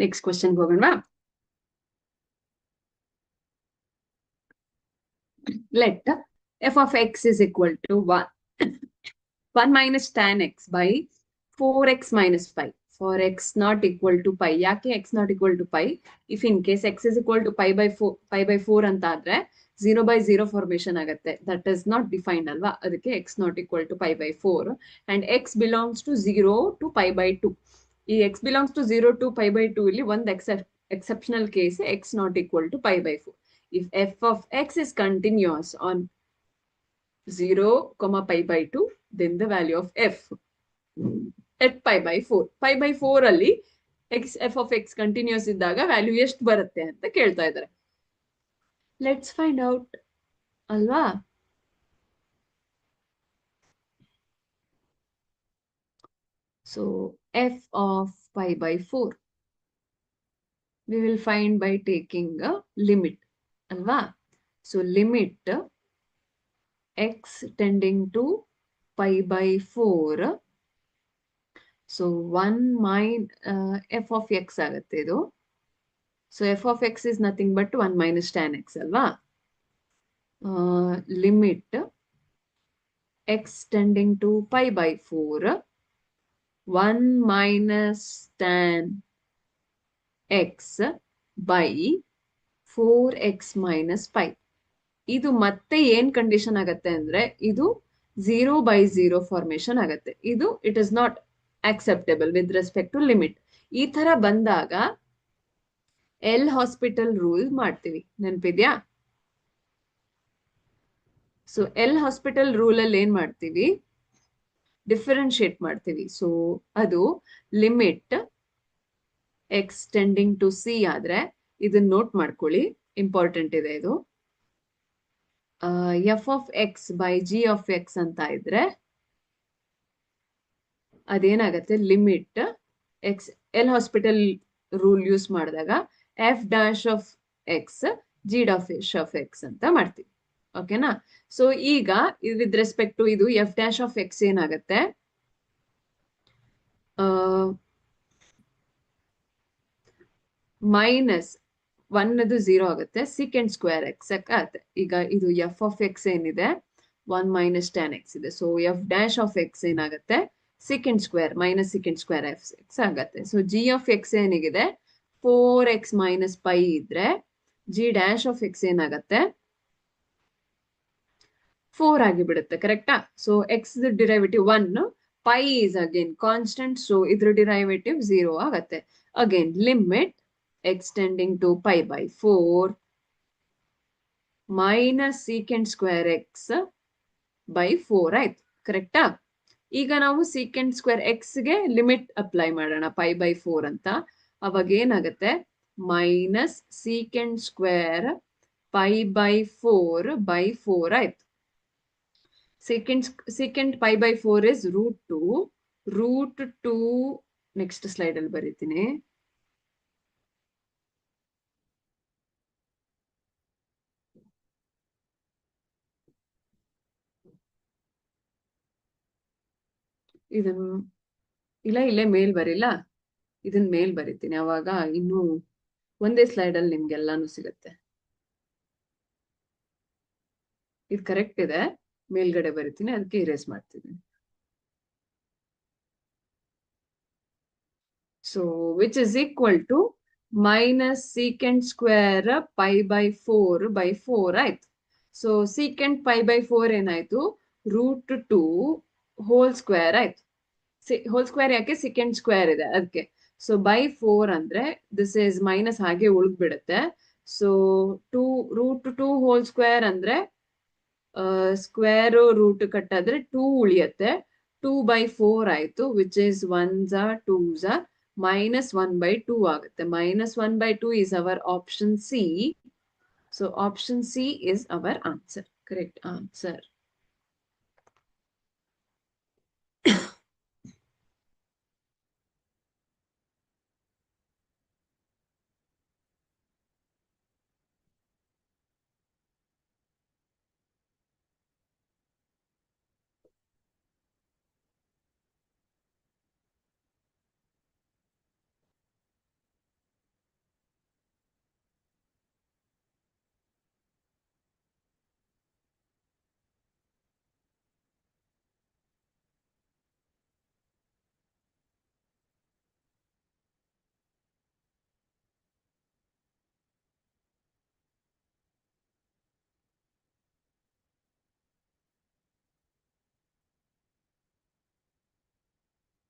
ನೆಕ್ಸ್ಟ್ ಕ್ವಶನ್ ಹೋಗೋಣವಾ. Let f of x is equal to 1 minus tan x by 4x minus pi for x not equal to pi. ಯಾಕೆ x not equal to pi? If in case x is equal to pi by 4 ಅಂತ ಆದ್ರೆ 0 by 0 ಫಾರ್ಮೇಶನ್ ಆಗುತ್ತೆ. ದಟ್ ಇಸ್ ನಾಟ್ ಡಿಫೈನ್ಡ್ ಅಲ್ವಾ, ಅದಕ್ಕೆ x not equal to pi by 4 and x belongs to 0 to pi by 2. ಈ x belongs to 0 to pi by 2 ಇಲ್ಲಿ ಒಂದು exceptional case x not equal to pi by 4. If f of x is continuous on 0, pi by 2, then the value of f at pi by 4. Pi by 4 ಅಲ್ಲಿ f of x continuous ಇದ್ದಾಗ ವ್ಯಾಲ್ಯೂ ಎಷ್ಟು ಬರುತ್ತೆ ಅಂತ ಕೇಳ್ತಾ ಇದ್ದಾರೆ. ಲೆಟ್ಸ್ ಫೈಂಡ್ ಔಟ್ ಅಲ್ವಾ. So f of pi by 4 we will find by taking a limit ಅಲ್ವಾ. So limit x tending to pi by 4. So 1 f of x ಆಗುತ್ತೆ ಇದು. So f of x is nothing but 1 minus tan x ಅಲ್ವಾ. Limit x tending to pi by 4 1 minus tan x by 4x minus pi. ಇದು ಮತ್ತೆ ಏನ್ ಕಂಡೀಷನ್ ಆಗತ್ತೆ ಅಂದ್ರೆ ಇದು 0 by 0 ಫಾರ್ಮೇಶನ್ ಆಗತ್ತೆ. ಇದು it is not acceptable with respect to limit. ಈ ತರ ಬಂದಾಗ ಎಲ್ ಹಾಸ್ಪಿಟಲ್ ರೂಲ್ ಮಾಡ್ತೀವಿ, ನೆನಪಿದ್ಯಾ? ಸೊ ಎಲ್ ಹಾಸ್ಪಿಟಲ್ ರೂಲ್ ಅಲ್ಲಿ ಏನ್ ಮಾಡ್ತೀವಿ, ಡಿಫರೆನ್ಶಿಯೇಟ್ ಮಾಡ್ತೀವಿ. ಸೊ ಅದು limit X tending to C ಆದ್ರೆ ಇದನ್ನ ನೋಟ್ ಮಾಡ್ಕೊಳ್ಳಿ, ಇಂಪಾರ್ಟೆಂಟ್ ಇದೆ ಇದು. F of X by G of X ಅಂತ ಇದ್ರೆ ಅದೇನಾಗತ್ತೆ, limit X L'Hospital rule use ಮಾಡಿದಾಗ F dash of X G dash of X ಅಂತ ಮಾಡ್ತೀವಿ. ಓಕೆನಾ? ಸೊ ಈಗ ವಿತ್ ರೆಸ್ಪೆಕ್ಟ್ ಟು ಇದು ಎಫ್ ಡ್ಯಾಶ್ ಆಫ್ ಎಕ್ಸ್ ಏನಾಗತ್ತೆ, ಮೈನಸ್ 1 ಅದು 0 ಆಗುತ್ತೆ, ಸೀಕೆಂಡ್ ಸ್ಕ್ವೇರ್ ಎಕ್ಸ್ ಆಗುತ್ತೆ. ಈಗ ಇದು ಎಫ್ ಆಫ್ ಎಕ್ಸ್ ಏನಿದೆ 1 ಮೈನಸ್ ಟ್ಯಾನ್ ಎಕ್ಸ್ ಇದೆ. So F dash of X ಏನಾಗುತ್ತೆ, second square minus second square F X ಆಗುತ್ತೆ. ಸೊ ಜಿ ಆಫ್ ಎಕ್ಸ್ ಏನಿದೆ 4x ಮೈನಸ್ ಪೈ ಇದ್ರೆ ಜಿ ಡ್ಯಾಶ್ ಆಫ್ ಎಕ್ಸ್ ಏನಾಗತ್ತೆ 4 ಆಗಿಬಿಡುತ್ತೆ. ಕರೆಕ್ಟಾ? So X derivative 1, pi is again constant, so ಇದ್ರ ಡಿರೈವೇಟಿವ್ 0 ಆಗತ್ತೆ. Again limit X tending to pi by 4 minus second square X by 4 ಆಯ್ತು. ಕರೆಕ್ಟಾ? ಈಗ ನಾವು ಸೀಕೆಂಡ್ ಸ್ಕ್ವೇರ್ ಎಕ್ಸ್ ಗೆ ಲಿಮಿಟ್ ಅಪ್ಲೈ ಮಾಡೋಣ ಪೈ ಬೈ 4 ಅಂತ. ಅವಾಗ ಏನಾಗುತ್ತೆ, minus second square pi by 4 by 4 ಆಯ್ತು. Second pi by 4 is root to next slide ಅಲ್ಲಿ ಬರೀತೀನಿ. ಇದನ್ ಇಲ್ಲೇ ಮೇಲ್ ಬರಿಲ್ಲ, ಇದನ್ ಮೇಲ್ ಬರಿತೀನಿ, ಅವಾಗ ಇನ್ನು ಒಂದೇ ಸ್ಲೈಡ್ ಅಲ್ಲಿ ನಿಮ್ಗೆಲ್ಲಾನು ಸಿಗುತ್ತೆ. ಇದು ಕರೆಕ್ಟ್ ಇದೆ, ಮೇಲ್ಗಡೆ ಬರಿತೀನಿ, ಅದಕ್ಕೆ ಇರೇಸ್ ಮಾಡ್ತೀನಿ. So which is equal to minus second square pi by 4 by 4 ಆಯ್ತು. ಸೊ ಸೀಕೆಂಡ್ ಪೈ ಬೈ 4 ಏನಾಯ್ತು, ರೂಟ್ ಟು ಹೋಲ್ ಸ್ಕ್ವೇರ್ ಆಯ್ತು. ಹೋಲ್ ಸ್ಕ್ವೇರ್ ಯಾಕೆ, ಸೆಕೆಂಡ್ ಸ್ಕ್ವೇರ್ ಇದೆ ಅದಕ್ಕೆ. ಸೊ ಬೈ 4 ಅಂದ್ರೆ ದಿಸ್ ಇಸ್ ಮೈನಸ್ ಹಾಗೆ ಉಳಿದ್ಬಿಡುತ್ತೆ. So root to whole square ಅಂದ್ರೆ ಸ್ಕ್ವೇರ್ ರೂಟ್ ಕಟ್ಟಾದ್ರೆ 2 ಉಳಿಯತ್ತೆ. 2 by 4 ಆಯ್ತು, which is 1s are 2s are minus 1 by 2 ಆಗುತ್ತೆ. minus 1 by 2 is our option C. So option C is our answer, correct answer.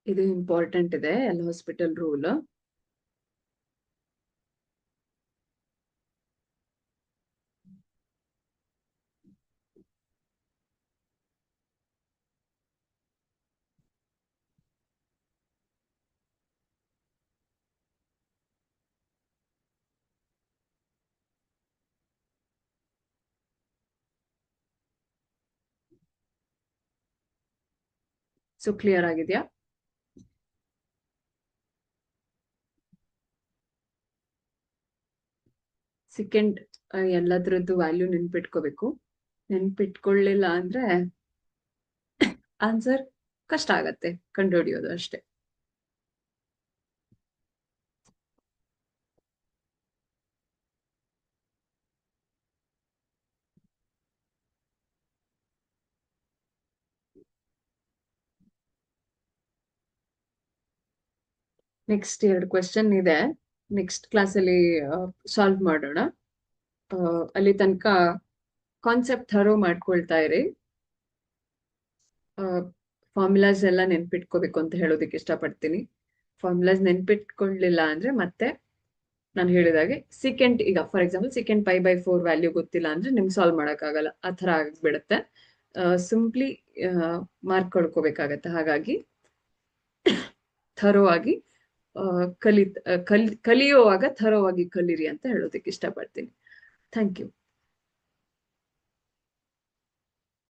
ಇದು ಇಂಪಾರ್ಟೆಂಟ್ ಇದೆ, L'Hospital rule. So clear ಆಗಿದ್ಯಾ? ಸೆಕೆಂಡ್, ಎಲ್ಲದ್ರದ್ದು ವ್ಯಾಲ್ಯೂ ನೆನ್ಪಿಟ್ಕೋಬೇಕು. ನೆನ್ಪಿಟ್ಕೊಳ್ಳಿಲ್ಲ ಅಂದ್ರೆ ಆನ್ಸರ್ ಕಷ್ಟ ಆಗತ್ತೆ ಕಂಡುಹಿಡಿಯೋದು ಅಷ್ಟೇ. ನೆಕ್ಸ್ಟ್ 2 ಕ್ವೆಶ್ಚನ್ ಇದೆ, ನೆಕ್ಸ್ಟ್ ಕ್ಲಾಸಲ್ಲಿ ಸಾಲ್ವ್ ಮಾಡೋಣ. ಅಲ್ಲಿ ತನಕ ಕಾನ್ಸೆಪ್ಟ್ ಥರೋ ಮಾಡ್ಕೊಳ್ತಾ ಇರಿ. ಫಾರ್ಮುಲಾಸ್ ಎಲ್ಲ ನೆನ್ಪಿಟ್ಕೋಬೇಕು ಅಂತ ಹೇಳೋದಕ್ಕೆ ಇಷ್ಟಪಡ್ತೀನಿ. ಫಾರ್ಮುಲಾಸ್ ನೆನ್ಪಿಟ್ಕೊಳ್ಳಿಲ್ಲ ಅಂದ್ರೆ ಮತ್ತೆ ನಾನು ಹೇಳಿದಾಗೆ ಸೆಕೆಂಡ್, ಈಗ ಫಾರ್ ಎಕ್ಸಾಂಪಲ್ ಸೆಕೆಂಡ್ π/4 ವ್ಯಾಲ್ಯೂ ಗೊತ್ತಿಲ್ಲ ಅಂದ್ರೆ ನಿಮ್ಗೆ ಸಾಲ್ವ್ ಮಾಡೋಕ್ಕಾಗಲ್ಲ, ಆ ಥರ ಆಗ್ಬಿಡುತ್ತೆ. ಸಿಂಪ್ಲಿ ಮಾರ್ಕ್ ಕೊಡ್ಕೋಬೇಕಾಗತ್ತೆ. ಹಾಗಾಗಿ ಥರೋ ಆಗಿ ಕಲಿಯುವಾಗ ಥರೋ ಆಗಿ ಕಲೀರಿ ಅಂತ ಹೇಳೋದಕ್ಕೆ ಇಷ್ಟಪಡ್ತೀನಿ. Thank you.